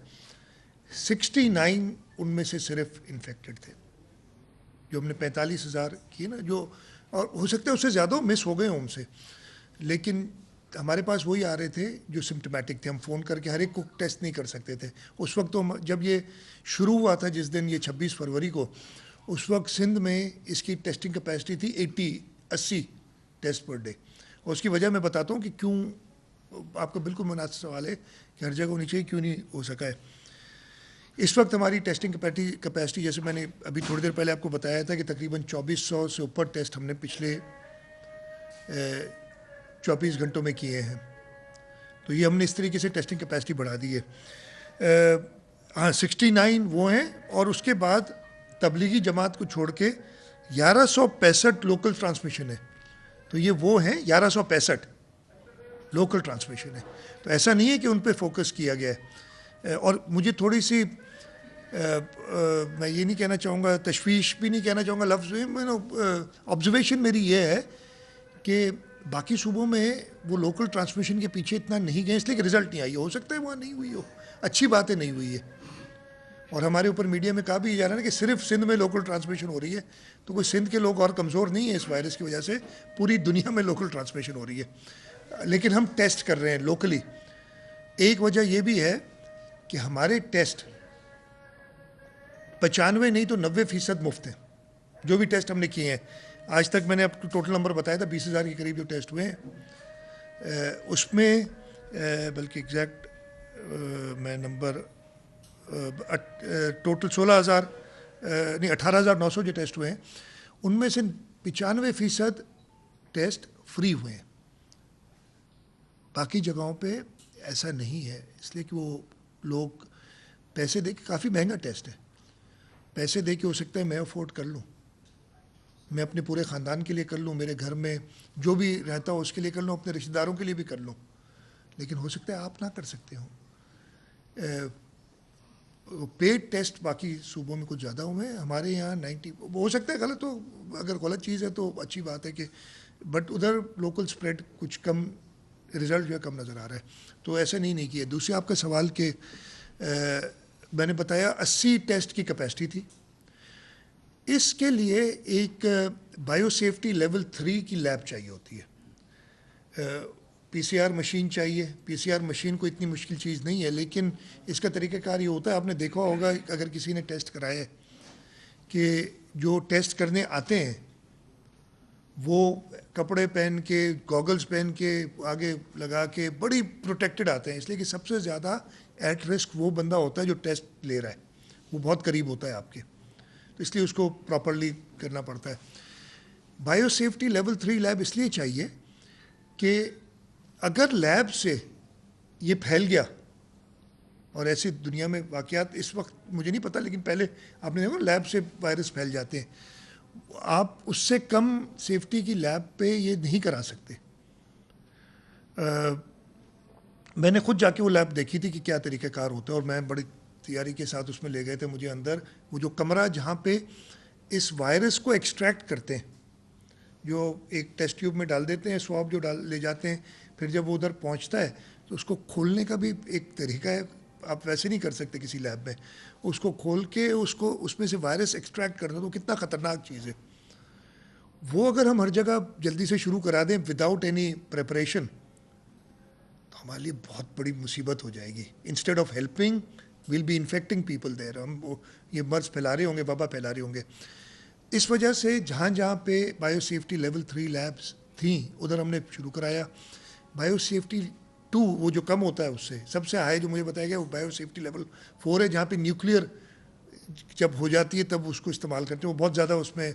69 उनमें से सिर्फ इन्फेक्टेड थे, जो हमने 45,000 किए ना, जो, और हो सकता है उससे ज़्यादा मिस हो गए हों उनसे, लेकिन हमारे पास वही आ रहे थे जो सिम्टोमेटिक थे। हम फ़ोन करके हर एक को टेस्ट नहीं कर सकते थे उस वक्त। तो जब ये शुरू हुआ था, जिस दिन ये 26 फरवरी को, उस वक्त सिंध में इसकी टेस्टिंग कैपेसिटी थी 80 टेस्ट पर डे। और उसकी वजह मैं बताता हूँ कि क्यों, आपका बिल्कुल मुनासिब सवाल है कि हर जगह होनी चाहिए, क्यों नहीं हो सका है। इस वक्त हमारी टेस्टिंग कैपेसिटी, जैसे मैंने अभी थोड़ी देर पहले आपको बताया था कि तकरीबन 2400 से ऊपर टेस्ट हमने पिछले 24 घंटों में किए हैं। तो ये हमने इस तरीके से टेस्टिंग कैपेसिटी बढ़ा दी है। हाँ, 69 वो हैं, और उसके बाद तबलीगी जमात को छोड़ के 1165 लोकल ट्रांसमिशन है। तो ये वो हैं 1165 लोकल ट्रांसमिशन है। तो ऐसा नहीं है कि उन पे फोकस किया गया है। और मुझे थोड़ी सी मैं ये नहीं कहना चाहूँगा, तशवीश भी नहीं कहना चाहूँगा लफ्ज़ में, ऑब्जर्वेशन मेरी ये है कि बाकी सूबों में वो लोकल ट्रांसमिशन के पीछे इतना नहीं गए, इसलिए कि रिज़ल्ट नहीं आई। हो सकता है वहाँ नहीं हुई हो, अच्छी बात है नहीं हुई है, اور ہمارے اوپر میڈیا میں کہا بھی جا رہا ہے کہ صرف سندھ میں لوکل ٹرانسمیشن ہو رہی ہے، تو کوئی سندھ کے لوگ اور کمزور نہیں ہیں اس وائرس کی وجہ سے، پوری دنیا میں لوکل ٹرانسمیشن ہو رہی ہے، لیکن ہم ٹیسٹ کر رہے ہیں لوکلی۔ ایک وجہ یہ بھی ہے کہ ہمارے ٹیسٹ 95 نہیں تو 90% مفت ہیں، جو بھی ٹیسٹ ہم نے کیے ہیں آج تک۔ میں نے اب ٹوٹل نمبر بتایا تھا 20,000 کے قریب جو ٹیسٹ ہوئے ہیں، اس میں بلکہ ایگزیکٹ میں نمبر ٹوٹل 16,000 نہیں 18,900 جو ٹیسٹ ہوئے ہیں، ان میں سے 95% ٹیسٹ فری ہوئے ہیں۔ باقی جگہوں پہ ایسا نہیں ہے، اس لیے کہ وہ لوگ پیسے دے کے، کافی مہنگا ٹیسٹ ہے، پیسے دے کے ہو سکتا ہے میں افورڈ کر لوں، میں اپنے پورے خاندان کے لیے کر لوں، میرے گھر میں جو بھی رہتا ہو اس کے لیے کر لوں، اپنے رشتہ داروں کے لیے بھی کر لوں، لیکن ہو سکتا ہے آپ نہ کر سکتے ہوں۔ پیڈ ٹیسٹ باقی صوبوں میں کچھ زیادہ ہوئے ہیں، ہمارے یہاں 90 ہو سکتا ہے غلط ہو، اگر غلط چیز ہے تو اچھی بات ہے کہ، بٹ ادھر لوکل اسپریڈ کچھ کم، رزلٹ جو ہے کم نظر آ رہا ہے، تو ایسا نہیں کیا۔ دوسرے آپ کا سوال کہ میں نے بتایا 80 ٹیسٹ کی کیپیسٹی تھی، اس کے لیے ایک بایو سیفٹی لیول 3 کی لیب چاہیے ہوتی ہے، پی سی آر مشین چاہیے۔ پی سی آر مشین کو اتنی مشکل چیز نہیں ہے، لیکن اس کا طریقہ کار یہ ہوتا ہے، آپ نے دیکھا ہوگا اگر کسی نے ٹیسٹ کرایا ہے کہ جو ٹیسٹ کرنے آتے ہیں وہ کپڑے پہن کے، گوگلز پہن کے، آگے لگا کے بڑی پروٹیکٹڈ آتے ہیں، اس لیے کہ سب سے زیادہ ایٹ رسک وہ بندہ ہوتا ہے جو ٹیسٹ لے رہا ہے، وہ بہت قریب ہوتا ہے آپ کے، تو اس لیے اس کو پراپرلی کرنا پڑتا ہے۔ بایو سیفٹی لیول 3 لیب اس لیے چاہیے کہ اگر لیب سے یہ پھیل گیا، اور ایسی دنیا میں واقعات اس وقت مجھے نہیں پتہ، لیکن پہلے آپ نے دیکھا لیب سے وائرس پھیل جاتے ہیں، آپ اس سے کم سیفٹی کی لیب پہ یہ نہیں کرا سکتے۔ میں نے خود جا کے وہ لیب دیکھی تھی کہ کیا طریقہ کار ہوتا ہے، اور میں بڑی تیاری کے ساتھ اس میں لے گئے تھے مجھے اندر، وہ جو کمرہ جہاں پہ اس وائرس کو ایکسٹریکٹ کرتے ہیں، جو ایک ٹیسٹ ٹیوب میں ڈال دیتے ہیں، سواب جو لے جاتے ہیں، پھر جب وہ ادھر پہنچتا ہے تو اس کو کھولنے کا بھی ایک طریقہ ہے، آپ ویسے نہیں کر سکتے کسی لیب میں، اس کو کھول کے اس میں سے وائرس ایکسٹریکٹ کرنا تو کتنا خطرناک چیز ہے۔ وہ اگر ہم ہر جگہ جلدی سے شروع کرا دیں وداؤٹ اینی پریپریشن تو ہمارے لیے بہت بڑی مصیبت ہو جائے گی۔ Instead of helping we'll be infecting people there, ہم یہ مرض پھیلا رہے ہوں گے، وبا پھیلا رہے ہوں گے۔ اس وجہ سے جہاں جہاں پہ بایو سیفٹی لیول 3 لیبس تھیں ادھر ہم نے شروع کرایا۔ بایو سیفٹی 2 وہ جو کم ہوتا ہے اس سے سب سے ہائی جو مجھے بتایا گیا وہ بایو سیفٹی لیول 4 ہے، جہاں پہ نیوکلیئر جب ہو جاتی ہے تب اس کو استعمال کرتے ہیں، وہ بہت زیادہ اس میں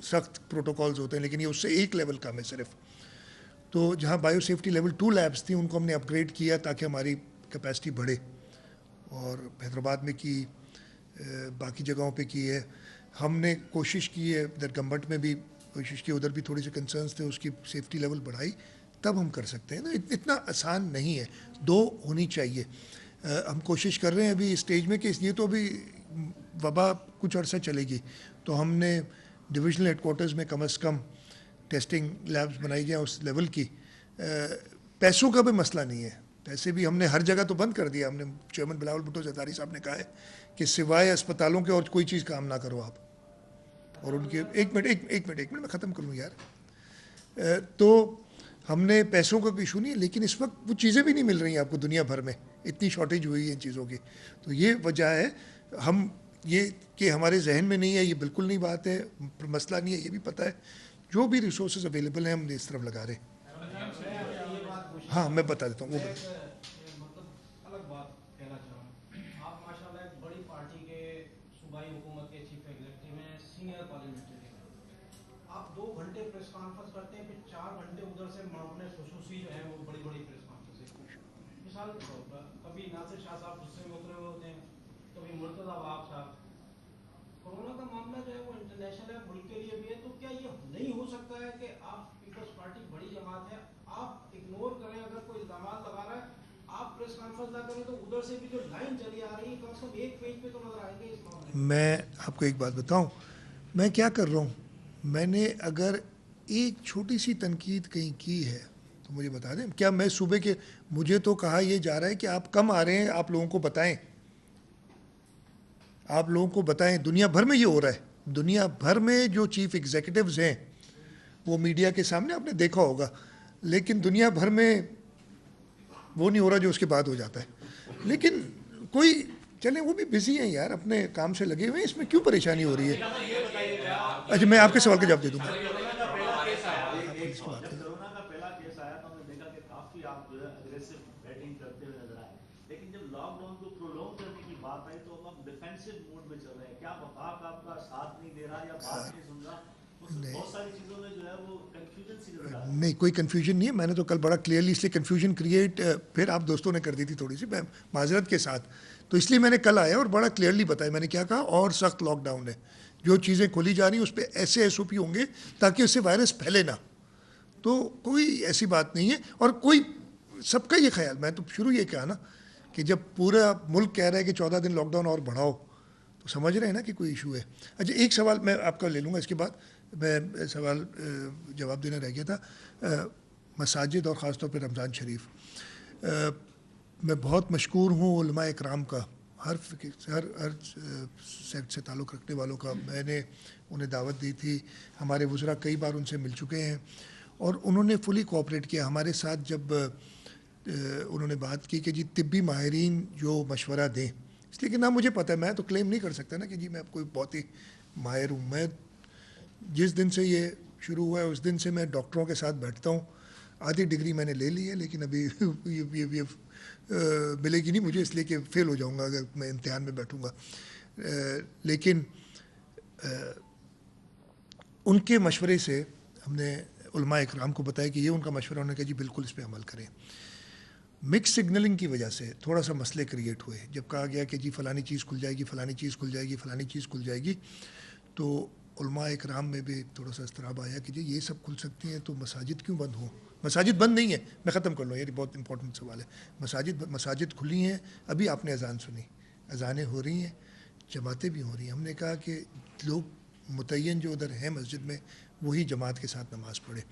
سخت پروٹوکالز ہوتے ہیں، لیکن یہ اس سے ایک لیول کم ہے صرف۔ تو جہاں بایو سیفٹی لیول 2 لیبس تھیں ان کو ہم نے اپ گریڈ کیا تاکہ ہماری کیپیسٹی بڑھے، اور حیدرآباد میں کی، باقی جگہوں پہ کی ہے۔ ہم نے کوشش کی ہے ادھر گمبٹ میں بھی کوشش کی، ادھر بھی تھوڑی سی کنسرنس تھے، اس کی سیفٹی لیول بڑھائی، تب ہم کر سکتے ہیں نا۔ اتنا آسان نہیں ہے، 2 ہونی چاہیے۔ ہم کوشش کر رہے ہیں ابھی اسٹیج میں کہ یہ تو ابھی وبا کچھ عرصہ چلے گی، تو ہم نے ڈویژنل ہیڈ کوارٹرز میں کم از کم ٹیسٹنگ لیبس بنائی جائیں اس لیول کی۔ پیسوں کا بھی مسئلہ نہیں ہے، پیسے بھی ہم نے ہر جگہ تو بند کر دیا، ہم نے چیئرمین بلاول بھٹو زرداری صاحب نے کہا ہے کہ سوائے اسپتالوں کے اور کوئی چیز کام نہ کرو آپ، اور ان کے ایک منٹ میں ختم کروں یار۔ تو ہم نے پیسوں کا کوئی ایشو نہیں ہے، لیکن اس وقت وہ چیزیں بھی نہیں مل رہی ہیں آپ کو دنیا بھر میں، اتنی شارٹیج ہوئی ہے ان چیزوں کی، تو یہ وجہ ہے۔ ہم یہ کہ ہمارے ذہن میں نہیں ہے یہ بالکل نہیں بات ہے، مسئلہ نہیں ہے، یہ بھی پتہ ہے، جو بھی ریسورسز اویلیبل ہیں ہم اس طرف لگا رہے ہیں۔ ہاں میں بتا دیتا ہوں، وہ آپ 2 گھنٹے پریس کانفرنس کرتے ہیں، پھر 4 گھنٹے ادھر سے اپنے خصوصی جو ہے وہ بڑی بڑی پریس کانفرنس ہے۔ مثال کے طور پر کبھی ناصر شاہ صاحب غصے میں اترے ہوئے ہوتے ہیں، کبھی مرتضی وہاب صاحب۔ کورونا کا معاملہ جو ہے وہ انٹرنیشنل ہے، ملک کے لیے بھی ہے، تو کیا یہ نہیں ہو سکتا ہے کہ آپ پیپلز پارٹی بڑی جماعت ہے، آپ اگنور کریں اگر کوئی الزامات لگا رہا ہے، آپ پریس کانفرنس نہ کریں تو ادھر سے بھی جو لائن چلی آ رہی ہے کم سے کم ایک پیج پہ تو نظر آئیں گے اس معاملے میں۔ میں آپ کو ایک بات بتاؤں، میں کیا کر رہا ہوں، میں نے اگر ایک چھوٹی سی تنقید کہیں کی ہے تو مجھے بتا دیں، کیا میں صوبے کے، مجھے تو کہا یہ جا رہا ہے کہ آپ کم آ رہے ہیں، آپ لوگوں کو بتائیں، आप लोगों को बताएं, दुनिया भर में ये हो रहा है, दुनिया भर में जो चीफ एग्जीक्यूटिव्स हैं वो मीडिया के सामने आपने देखा होगा, लेकिन दुनिया भर में वो नहीं हो रहा जो उसके बाद हो जाता है। लेकिन कोई चले, वो भी बिजी हैं यार, अपने काम से लगे हुए हैं, इसमें क्यों परेशानी हो रही है? अच्छा, मैं आपके सवाल का जवाब दे दूंगा। कोरोना का पहला केस आया तो हमने देखा कि काफी आप जो है अग्रेसिव बैटिंग करते हुए नजर आए, लेकिन जब लॉकडाउन को प्रोलॉन्ग करने की बात आई तो अब डिफेंसिव मोड में चल रहे हैं। क्या वफाक आपका साथ नहीं दे रहा या बात नहीं सुन रहा? बहुत सारी चीजों में जो है वो कंफ्यूजन सी नजर आ रही है। नहीं, कोई कन्फ्यूजन नहीं है। मैंने तो कल बड़ा क्लियरली, इसलिए कन्फ्यूजन क्रिएट फिर आप दोस्तों ने कर दी थी थोड़ी सी, मैं माजरत के साथ, तो इसलिए मैंने कल आया और बड़ा क्लियरली बताया। मैंने क्या कहा, और सख्त लॉकडाउन है, जो चीज़ें खोली जा रही हैं उस पर ऐसे SOP होंगे ताकि उससे वायरस फैले ना। तो कोई ऐसी बात नहीं है, और कोई सबका ये ख्याल, मैं तो शुरू ये कहा ना कि जब पूरा मुल्क कह रहा है कि 14 दिन लॉकडाउन और बढ़ाओ, तो समझ रहे हैं ना कि कोई इशू है। अच्छा, एक सवाल मैं आपका ले लूँगा, इसके बाद मैं सवाल जवाब देना रह गया था। मसाजिद और ख़ास तौर पे रमज़ान शरीफ, मैं बहुत मशकूर हूँ उलमा इकराम का, हर सेक्ट से ताल्लुक़ रखने वालों का। मैंने उन्हें दावत दी थी, हमारे वज़रा कई बार उनसे मिल चुके हैं और उन्होंने फुली कोऑपरेट किया हमारे साथ। जब उन्होंने बात की कि जी तिब्बी माहिरीन जो मशवरा दें, इसलिए कि ना मुझे पता है, मैं तो क्लेम नहीं कर सकता ना कि जी मैं कोई बहुत ही माहिर हूँ। मैं जिस दिन से ये शुरू हुआ है उस दिन से मैं डॉक्टरों के साथ बैठता हूँ। आधी डिग्री मैंने ले ली है, लेकिन अभी ये मिलेगी नहीं मुझे, इसलिए कि फ़ेल हो जाऊँगा अगर मैं इम्तिहान में बैठूँगा। लेकिन उनके मशवरे से हमने उलमा इकराम को बताया कि ये उनका मशवरा, उन्होंने कहा जी बिल्कुल इस पर अमल करें। मिक्स सिग्नलिंग की वजह से थोड़ा सा मसले क्रिएट हुए। जब कहा गया कि जी फ़लानी चीज़ खुल जाएगी, फ़लानी चीज़ खुल जाएगी, फ़लानी चीज़ खुल जाएगी, तो उलमा इकराम में भी थोड़ा सा इस्तराब आया कि जी ये सब खुल सकती हैं तो मसाजिद क्यों बंद हों? मसाजिद बंद नहीं है, मैं ख़त्म कर लूँ, ये बहुत इंपॉर्टेंट सवाल है। मसाजिद खुली हैं, अभी आपने अजान सुनी, अजानें हो रही हैं, जमातें भी हो रही हैं। हमने कहा कि लोग मुतय्यन जो उधर हैं मस्जिद में वही जमात के साथ नमाज़ पढ़े।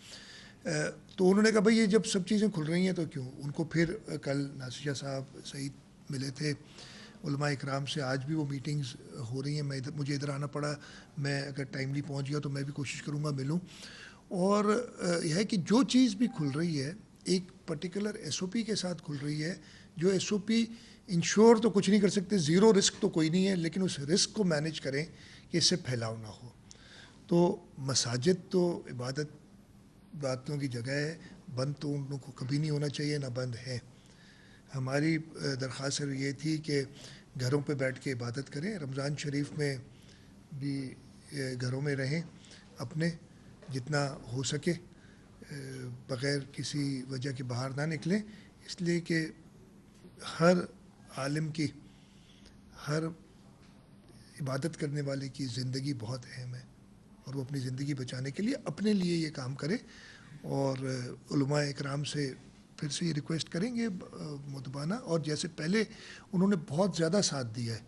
तो उन्होंने कहा भाई ये जब सब चीज़ें खुल रही हैं तो क्यों? उनको फिर कल नासिर साहब सईद मिले थे उलमा इकराम से, आज भी वो मीटिंग्स हो रही हैं। मुझे इधर आना पड़ा, मैं अगर टाइमली पहुंच गया तो मैं भी कोशिश करूंगा मिलूं। और यह है कि जो चीज़ भी खुल रही है एक पर्टिकुलर SOP के साथ खुल रही है, जो SOP इंश्योर तो कुछ नहीं कर सकते, ज़ीरो रिस्क तो कोई नहीं है, लेकिन उस रिस्क को मैनेज करें कि इससे फैलाव ना हो। तो मसाजिद तो इबादत बातों की जगह है, बंद तो उनको कभी नहीं होना चाहिए, ना बंद है। हमारी दरख्वास्त ये थी कि घरों पे बैठ के इबादत करें, रमज़ान शरीफ में भी घरों में रहें, अपने जितना हो सके बग़ैर किसी वजह के बाहर ना निकलें, इसलिए कि हर आलिम की, हर इबादत करने वाले की ज़िंदगी बहुत अहम है और वो अपनी ज़िंदगी बचाने के लिए अपने लिए ये काम करे। और उलमा इकराम से फिर से ये रिक्वेस्ट करेंगे मुतबाना, और जैसे पहले उन्होंने बहुत ज़्यादा साथ दिया है,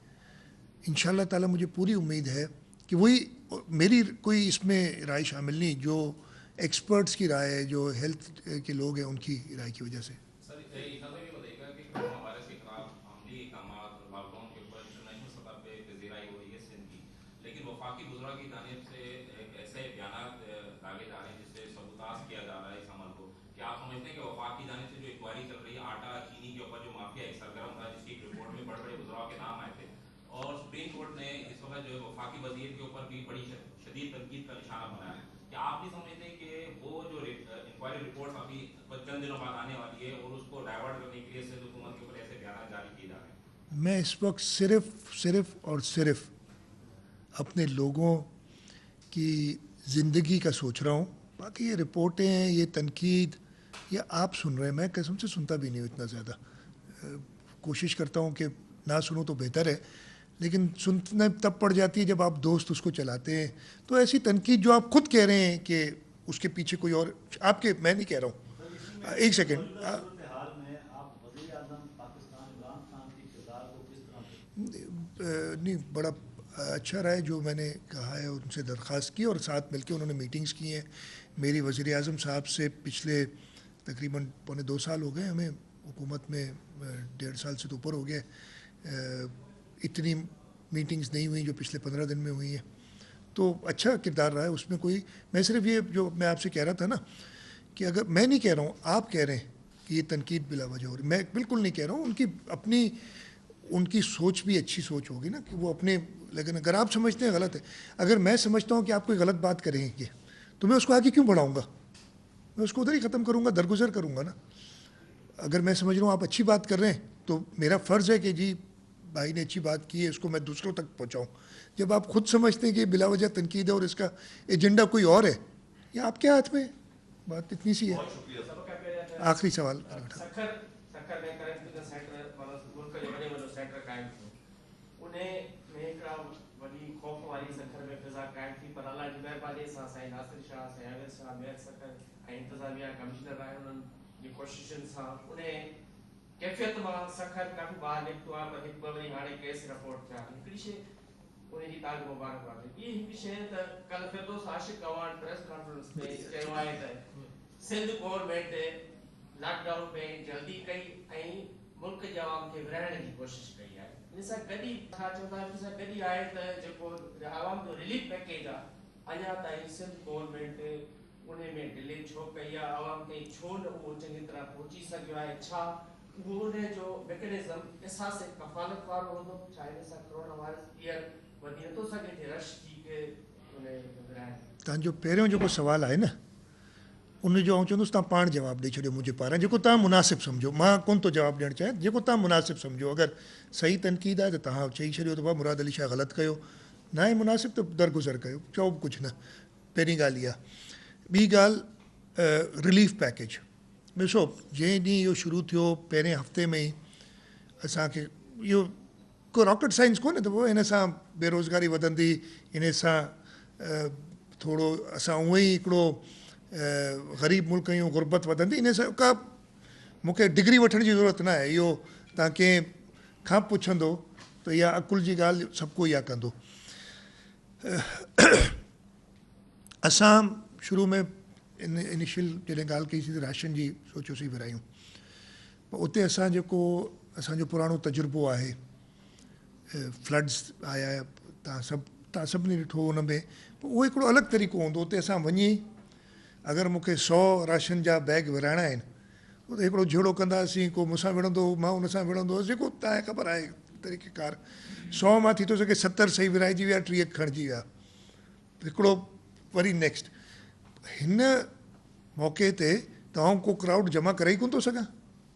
इंशाअल्लाह ताला मुझे पूरी उम्मीद है कि वही, मेरी कोई इसमें राय शामिल नहीं, जो एक्सपर्ट्स की राय है, जो हेल्थ के लोग हैं उनकी राय की वजह से। सर ये बताइएगा कि कोरोना वायरस के खिलाफ अमली इक़दामात लॉकडाउन के ऊपर इंटरनेशनल सतह पे पजीराई हो रही है सिंध की, लेकिन वफाकी वज़रा की जानिब से एक ऐसे बयान दागे जा रहे हैं जिससे सबूताज किया जा रहा है इस अमल को। क्या आप समझते हैं कि वफाक की जानिब से जो इंक्वायरी चल रही है आटा चीनी के ऊपर जो माफिया एक सरगर्म था, जिसकी रिपोर्ट में बड़े बड़े वज़रा के नाम आए थे, और सुप्रीम कोर्ट ने इस वक्त जो है वफाकी वज़ीर के ऊपर भी बड़ी शदीद तनकीद का निशाना बनाया है, क्या आप नहीं समझते कि वो जो इंक्वायरी रिपोर्ट अभी चंद दिनों बाद आने वाली है और उसको डाइवर्ट करने के लिए सिंध हुकूमत के ऊपर ऐसे बयान जारी किए जा रहे हैं? मैं इस वक्त सिर्फ और सिर्फ अपने लोगों की ज़िंदगी का सोच रहा हूँ। बाकी ये रिपोर्टें, ये तनकीद, ये आप सुन रहे हैं, मैं कसम से सुनता भी नहीं हूँ इतना ज़्यादा। कोशिश करता हूँ कि ना सुनूँ तो बेहतर है, लेकिन सुनना तब पड़ जाती है जब आप दोस्त उसको चलाते हैं। तो ऐसी तनकीद जो आप खुद कह रहे हैं कि उसके पीछे कोई और, आपके, मैं नहीं कह रहा हूँ, एक सेकेंड, हाल में आप वज़ीर आज़म पाकिस्तान इमरान खान के किरदार को किस तरह नहीं, बड़ा अच्छा रहा है जो मैंने कहा है, उनसे दरख्वास्त की और साथ मिलके उन्होंने मीटिंग्स की हैं। मेरी वज़ीर आज़म साहब से पिछले तकरीबन 2.25 साल हो गए, हमें हुकूमत में 1.5 साल से तो ऊपर हो गया। इतनी मीटिंग्स नहीं हुई जो पिछले 15 दिन में हुई हैं, तो अच्छा किरदार रहा है उसमें। कोई, मैं सिर्फ ये जो मैं आपसे कह रहा था ना कि अगर मैं नहीं कह रहा हूँ, आप कह रहे हैं कि ये तनकीद बिला वजह हो रही, मैं बिल्कुल नहीं कह रहा हूँ। उनकी अपनी उनकी सोच भी अच्छी सोच होगी ना कि वो अपने, लेकिन अगर आप समझते हैं गलत है, अगर मैं समझता हूँ कि आप कोई गलत बात करेंगे तो मैं उसको आगे क्यों बढ़ाऊँगा, मैं उसको उधर ही ख़त्म करूँगा, दरगुजर करूँगा ना। अगर मैं समझ रहा हूँ आप अच्छी बात कर रहे हैं तो मेरा फ़र्ज़ है कि जी भाई ने अच्छी बात की है, इसको मैं दूसरों तक पहुँचाऊँ। जब आप खुद समझते हैं कि बिला वजह तनकीद है और इसका एजेंडा कोई और है, या आपके हाथ में है, बात इतनी सी है। आखिरी सवाल सखर सखर में करंट जो सेंटर मतलब मुल्क जो वॾे वॾो सेंटर क़ाइम थियो, उन में हिकिड़ा वॾी ख़ौफ़ वारी सखर में फिज़ा क़ाइम थी, पर अलाह जी महिरबानी सां साईं नासिर शाह, साईं आमिर शाह, मेयर सखर ऐं इंतिज़ामिया कमिश्नर आहिनि, उन्हनि जी कोशिशुनि सां उन कैफ़ियत मां सखर काफ़ी ॿाहिरि निकितो आहे। पर हिकु ॿ वरी हाणे केस रिपोर्ट थिया। हिकिड़ी शइ उनजी तव्हांखे मुबारकबाद। ॿी हिकु शइ त कल्ह फिरदौस आशिक़ अवार्ड प्रेस कॉन्फ्रेंस में चयो आहे त सिंध गवर्नमेंट लॉकडाउन में जल्दी कई ऐं मुल्क जे आवाम खे विराइण जी कोशिश कई आहे। इन सां गॾु छा चवंदा आहिनि, इन सां गॾु आहे त जेको आवाम जो रिलीफ पैकेज आहे, अञा ताईं सिंध गवर्नमेंट उन में डिले छो कई आहे, आवाम ताईं छो न उहो चङी तरह पहुची सघियो आहे, छा उहो उन जो मैकेनिज़म एसास कफ़ालत वारो हूंदो, छा इन सां कोरोना वायरस ईयर वधी नथो सघे थी रश थी के उन विराइण। तव्हांजो पहिरियों जेको सुवालु आहे न, उनजो आउं चवंदुसि तव्हां पाण जवाबु ॾेई छॾियो मुंहिंजे पारां, जेको तव्हां मुनासिबु सम्झो। मां कोन थो जवाबु ॾियणु चाहियां, जेको तव्हां मुनासिबु सम्झो। अगरि सही तनक़ीद आहे त तव्हां चई छॾियो त भाउ मुराद अली शाह ग़लति कयो, न आहे मुनासिबु त दरगुज़र कयो, चओ बि कुझु न। पहिरीं ॻाल्हि इहा। ॿी ॻाल्हि रिलीफ पैकेज। ॾिसो, जंहिं ॾींहुं इहो शुरू थियो पहिरें हफ़्ते में ई असांखे इहो को रॉकेट साइंस कोन्हे त पोइ हिन सां बेरोज़गारी वधंदी, इन सां थोरो असां उहो ई हिकिड़ो ग़रीब मुल्क आहियूं, गुरबत वधंदी, इन सां का मूंखे डिग्री वठण जी ज़रूरत न आहे। इहो तव्हां कंहिं खां पुछंदो त इहा अकुल जी ॻाल्हि सभु को इहा कंदो। असां शुरू में इनिशियल जॾहिं ॻाल्हि कईसीं त राशन जी सोचियोसीं विरायूं, पर उते असां जेको असांजो पुराणो तजुर्बो आहे, फ्लड्स आया, तव्हां सभिनी ॾिठो हुन में, उहो हिकिड़ो अलॻि तरीक़ो हूंदो। उते असां वञी अगरि मूंखे 100 राशन जा बैग विराइणा आहिनि, उते हिकिड़ो झेड़ो कंदासीं, को मूंसां विढ़ंदो, मां हुन सां विढ़ंदो हुउसि, जेको तव्हांखे ख़बर आहे तरीक़ेकार। 100 मां थी थो सघे 70 सही विराइजी विया, 30 खणिजी विया, हिकिड़ो वरी नेक्स्ट। हिन मौक़े ते तव्हां को क्राउड जमा करे ई कोन थो सघां,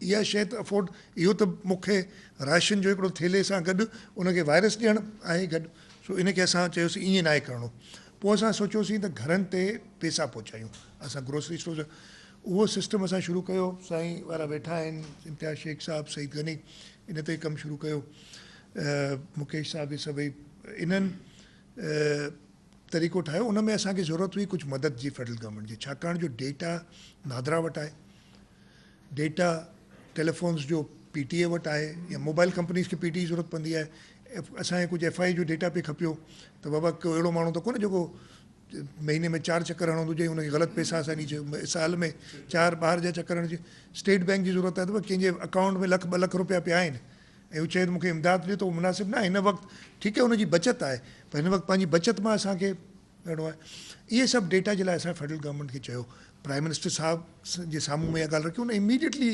इहा शइ त अफोर्ड। इहो त मूंखे राशन जो हिकिड़ो थेले सां गॾु उनखे वायरस ॾियणु आहे गॾु, सो इनखे असां चयोसीं ईअं न आहे करिणो। पोइ असां सोचियोसीं त घरनि ते पैसा पहुचायूं, असां ग्रोसरी स्टोर, उहो सिस्टम असां शुरू कयो। साईं वारा वेठा आहिनि, इम्तियाज़ शेख साहब, सईद गनी, इन ते कमु शुरू कयो, मुकेश साहब, इहे सभई इन्हनि तरीक़ो ठाहियो। उन में असांखे ज़रूरत हुई कुझु मदद जी फेडरल गवर्नमेंट जी, छाकाणि जो डेटा नादरा वटि आहे, डेटा टेलीफोन्स जो PTA वटि आहे, या मोबाइल कंपनीज़ खे PTA जी ज़रूरत पवंदी आहे। असांखे कुझु FI जो डेटा पे खपियो, त बाबा को अहिड़ो माण्हू त कोन्हे जेको महीने में 4 चक्कर हणंदो हुजे, हुनखे ग़लति पैसा असांजी साल में 4 ॿाहिरि जा चक्कर हणिजे। स्टेट बैंक जी ज़रूरत आहे त कंहिंजे अकाउंट में $1-2 लख रुपया पिया आहिनि ऐं हू चए त मूंखे इमदाद ॾियो, त उहो मुनासिबु न आहे। हिन वक़्तु ठीकु आहे हुनजी बचत आहे, पर हिन वक़्तु पंहिंजी बचत मां असांखे करिणो आहे। इहे सभु डेटा जे लाइ असां फेडरल गवर्नमेंट खे चयो। प्राइम मिनिस्टर साहब जे साम्हूं में इहा ॻाल्हि रखी, हुन इमीडिएटली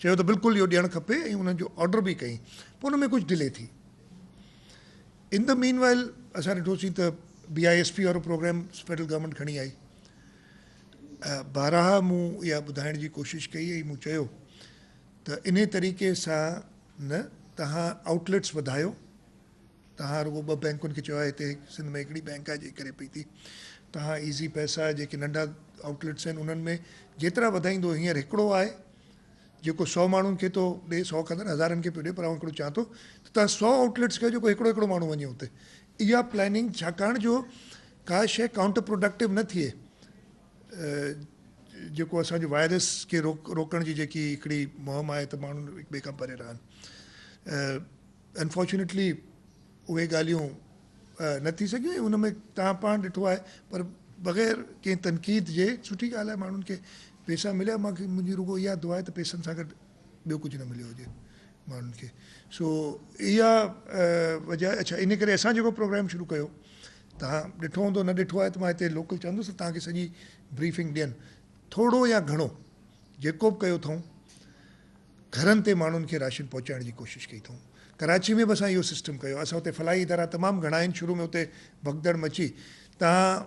चयो त बिल्कुलु इहो ॾियणु खपे, ऐं उन्हनि जो ऑडर बि कई। पोइ हुन में कुझु डिले थी। इन द मीन वाइल असां ॾिठोसीं त BISP वारो प्रोग्राम फेडरल गवर्नमेंट खणी आई। बारहा मूं इहा ॿुधाइण जी कोशिशि कई ऐं मूं चयो त इन तरीक़े सां न तव्हां आउटलेट्स वधायो। तव्हां रुगो 2 बैंकुनि खे चयो आहे, हिते सिंध में हिकिड़ी बैंक आहे जेकी करे पई थी, तव्हां ईज़ी पैसा जेके नंढा आउटलेट्स आहिनि उन्हनि में जेतिरा वधाईंदो। हींअर हिकिड़ो आहे जेको 100 माण्हुनि खे थो ॾे, 100 कंदड़ हज़ारनि खे पियो ॾे, पर आउं हिकिड़ो चाहियां थो त तव्हां 100 आउटलेट्स कयो जेको हिकिड़ो माण्हू वञे हुते। इहा प्लैनिंग, छाकाणि जो का शइ काउंटर प्रोडक्टिव न थिए, जेको असांजो वायरस खे रोकण जी जेकी हिकिड़ी मुहिम आहे त माण्हू हिक ॿिए खां परे रहनि। अनफॉर्चुनेटली उहे ॻाल्हियूं न थी सघियूं, ऐं हुन में तव्हां पाण ॾिठो आहे, पर बग़ैर कंहिं तनक़ीद जे सुठी ॻाल्हि आहे, माण्हुनि खे पैसा मिलिया। मुंहिंजी रुगो इहा दुआ आहे त पैसनि सां गॾु ॿियो कुझु न मिलियो हुजे। माण्हुनि खे। सो इहा वजह, अच्छा इन करे असां जेको प्रोग्राम शुरू कयो, तव्हां ॾिठो हूंदो, न ॾिठो आहे त मां हिते लोकल चवंदुसि तव्हांखे सॼी ब्रीफिंग ॾियनि, थोरो या घणो जेको बि कयो अथऊं घरनि ते माण्हुनि खे राशन पहुचाइण जी कोशिशि कई अथऊं। कराची में बि असां इहो सिस्टम कयो, असां हुते फलाही इदारा तमामु घणा आहिनि, शुरू में हुते भगदड़ मची, तव्हां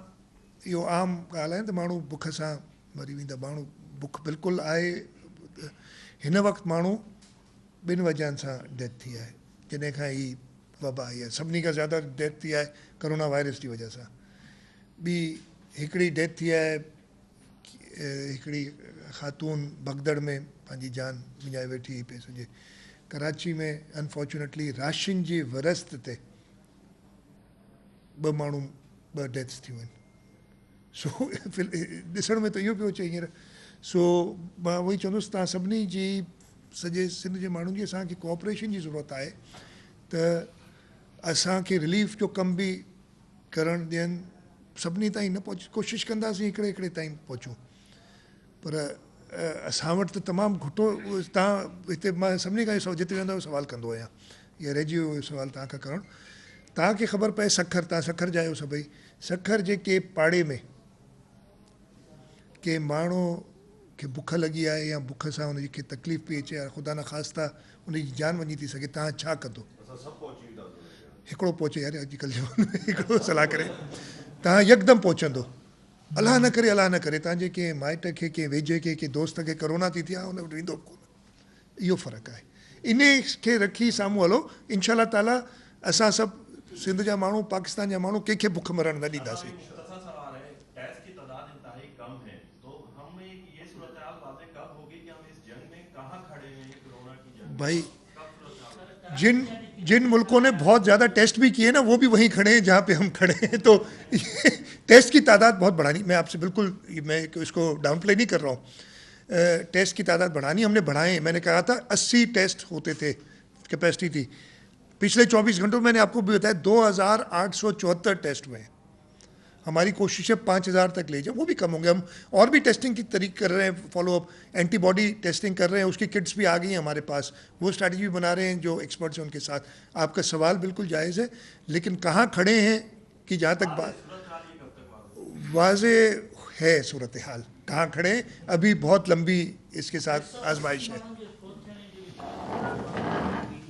इहो आम ॻाल्हि आहे त माण्हू बुख सां मरी वेंदा, माण्हू बुख बिल्कुलु आहे। हिन वक़्तु माण्हू ॿिनि वजहनि सां डेथ थी आहे, जॾहिं खां ही वबा आई आहे, सभिनी खां ज़्यादा डेथ थी आहे करोना वायरस जी वजह सां। ॿी हिकिड़ी डेथ थी आहे, हिकिड़ी ख़ातून भगदड़ में पंहिंजी जान विञाए वेठी हुई पिए सॼे कराची में। अनफॉर्चुनेटली राशन जी वरस्त ते 2 माण्हू 2 डेथ्स थियूं आहिनि। सो ॾिसण में त इहो पियो अचे हींअर। सो मां उहो ई चवंदुसि तव्हां सभिनी जी, सॼे सिंध जे माण्हुनि जी असांखे कोऑपरेशन जी ज़रूरत आहे त असांखे रिलीफ जो कमु बि करणु ॾियनि। सभिनी ताईं न पहुच, कोशिशि कंदासीं हिकिड़े हिकिड़े ताईं पहुचूं, पर असां वटि त तमामु घुटो। तव्हां हिते मां सभिनी खां इहो जिते वेंदो सुवाल कंदो आहियां, इहा रहिजी वियो इहो सुवाल तव्हांखां करणु। तव्हांखे ख़बर पए सखर, तव्हां सखर जा आहियो सभई, सखर जे के पाड़े में के माण्हू खे बुख लॻी आहे या बुख सां हुनखे तकलीफ़ पई अचे, ख़ुदा न ख़ास्ता हुनजी जान वञी थी सघे, तव्हां छा कंदो? असां सभु पहुची वेंदासीं। हिकिड़ो पहुचे यार, अॼुकल्ह जो हिकिड़ो सलाह करे तव्हां यकदमि पहुचंदो। अलाह न करे, अलाह न करे तव्हांजे कंहिं माइट खे, कंहिं वेझे खे, कंहिं दोस्त खे करोना थी थिए, हुन वटि वेंदो कोन। इहो फ़र्क़ु आहे, इन खे रखी साम्हूं हलो। इंशा अल्लाह ताला असां सभु सिंध जा माण्हू, पाकिस्तान जा माण्हू कंहिंखे बुख मरण न ॾींदासीं। सवाल है, टेस्ट की तादाद इंतहाई कम है, तो हमें ये सूरत हाल वाज़ेह कब होगी कि हम इस जंग में कहाँ खड़े हैं, कोरोना की जंग? भाई जिन मुल्कों ने बहुत ज़्यादा टेस्ट भी किए ना, वो भी वहीं खड़े हैं जहाँ पे हम खड़े हैं। तो टेस्ट की तादाद बहुत बढ़ानी, मैं आपसे बिल्कुल, मैं इसको डाउन प्ले नहीं कर रहा हूँ। टेस्ट की तादाद बढ़ानी हमने बढ़ाए। मैंने कहा था 80 टेस्ट होते थे, कैपेसिटी थी। पिछले 24 घंटों में मैंने आपको भी बताया 2874 टेस्ट हुए हैं। हमारी कोशिश है 5000 तक ले जाए, वो भी कम होंगे। हम और भी टेस्टिंग की तरीके कर रहे हैं, फॉलोअप एंटीबॉडी टेस्टिंग कर रहे हैं, उसकी किट्स भी आ गई हैं हमारे पास, वो स्ट्रैटेजी भी बना रहे हैं जो एक्सपर्ट्स हैं उनके साथ। आपका सवाल बिल्कुल जायज़ है, लेकिन कहाँ खड़े हैं कि जहाँ तक बात वाज़े है सूरत हाल, कहाँ खड़े हैं, अभी बहुत लंबी इसके साथ आजमाइश है।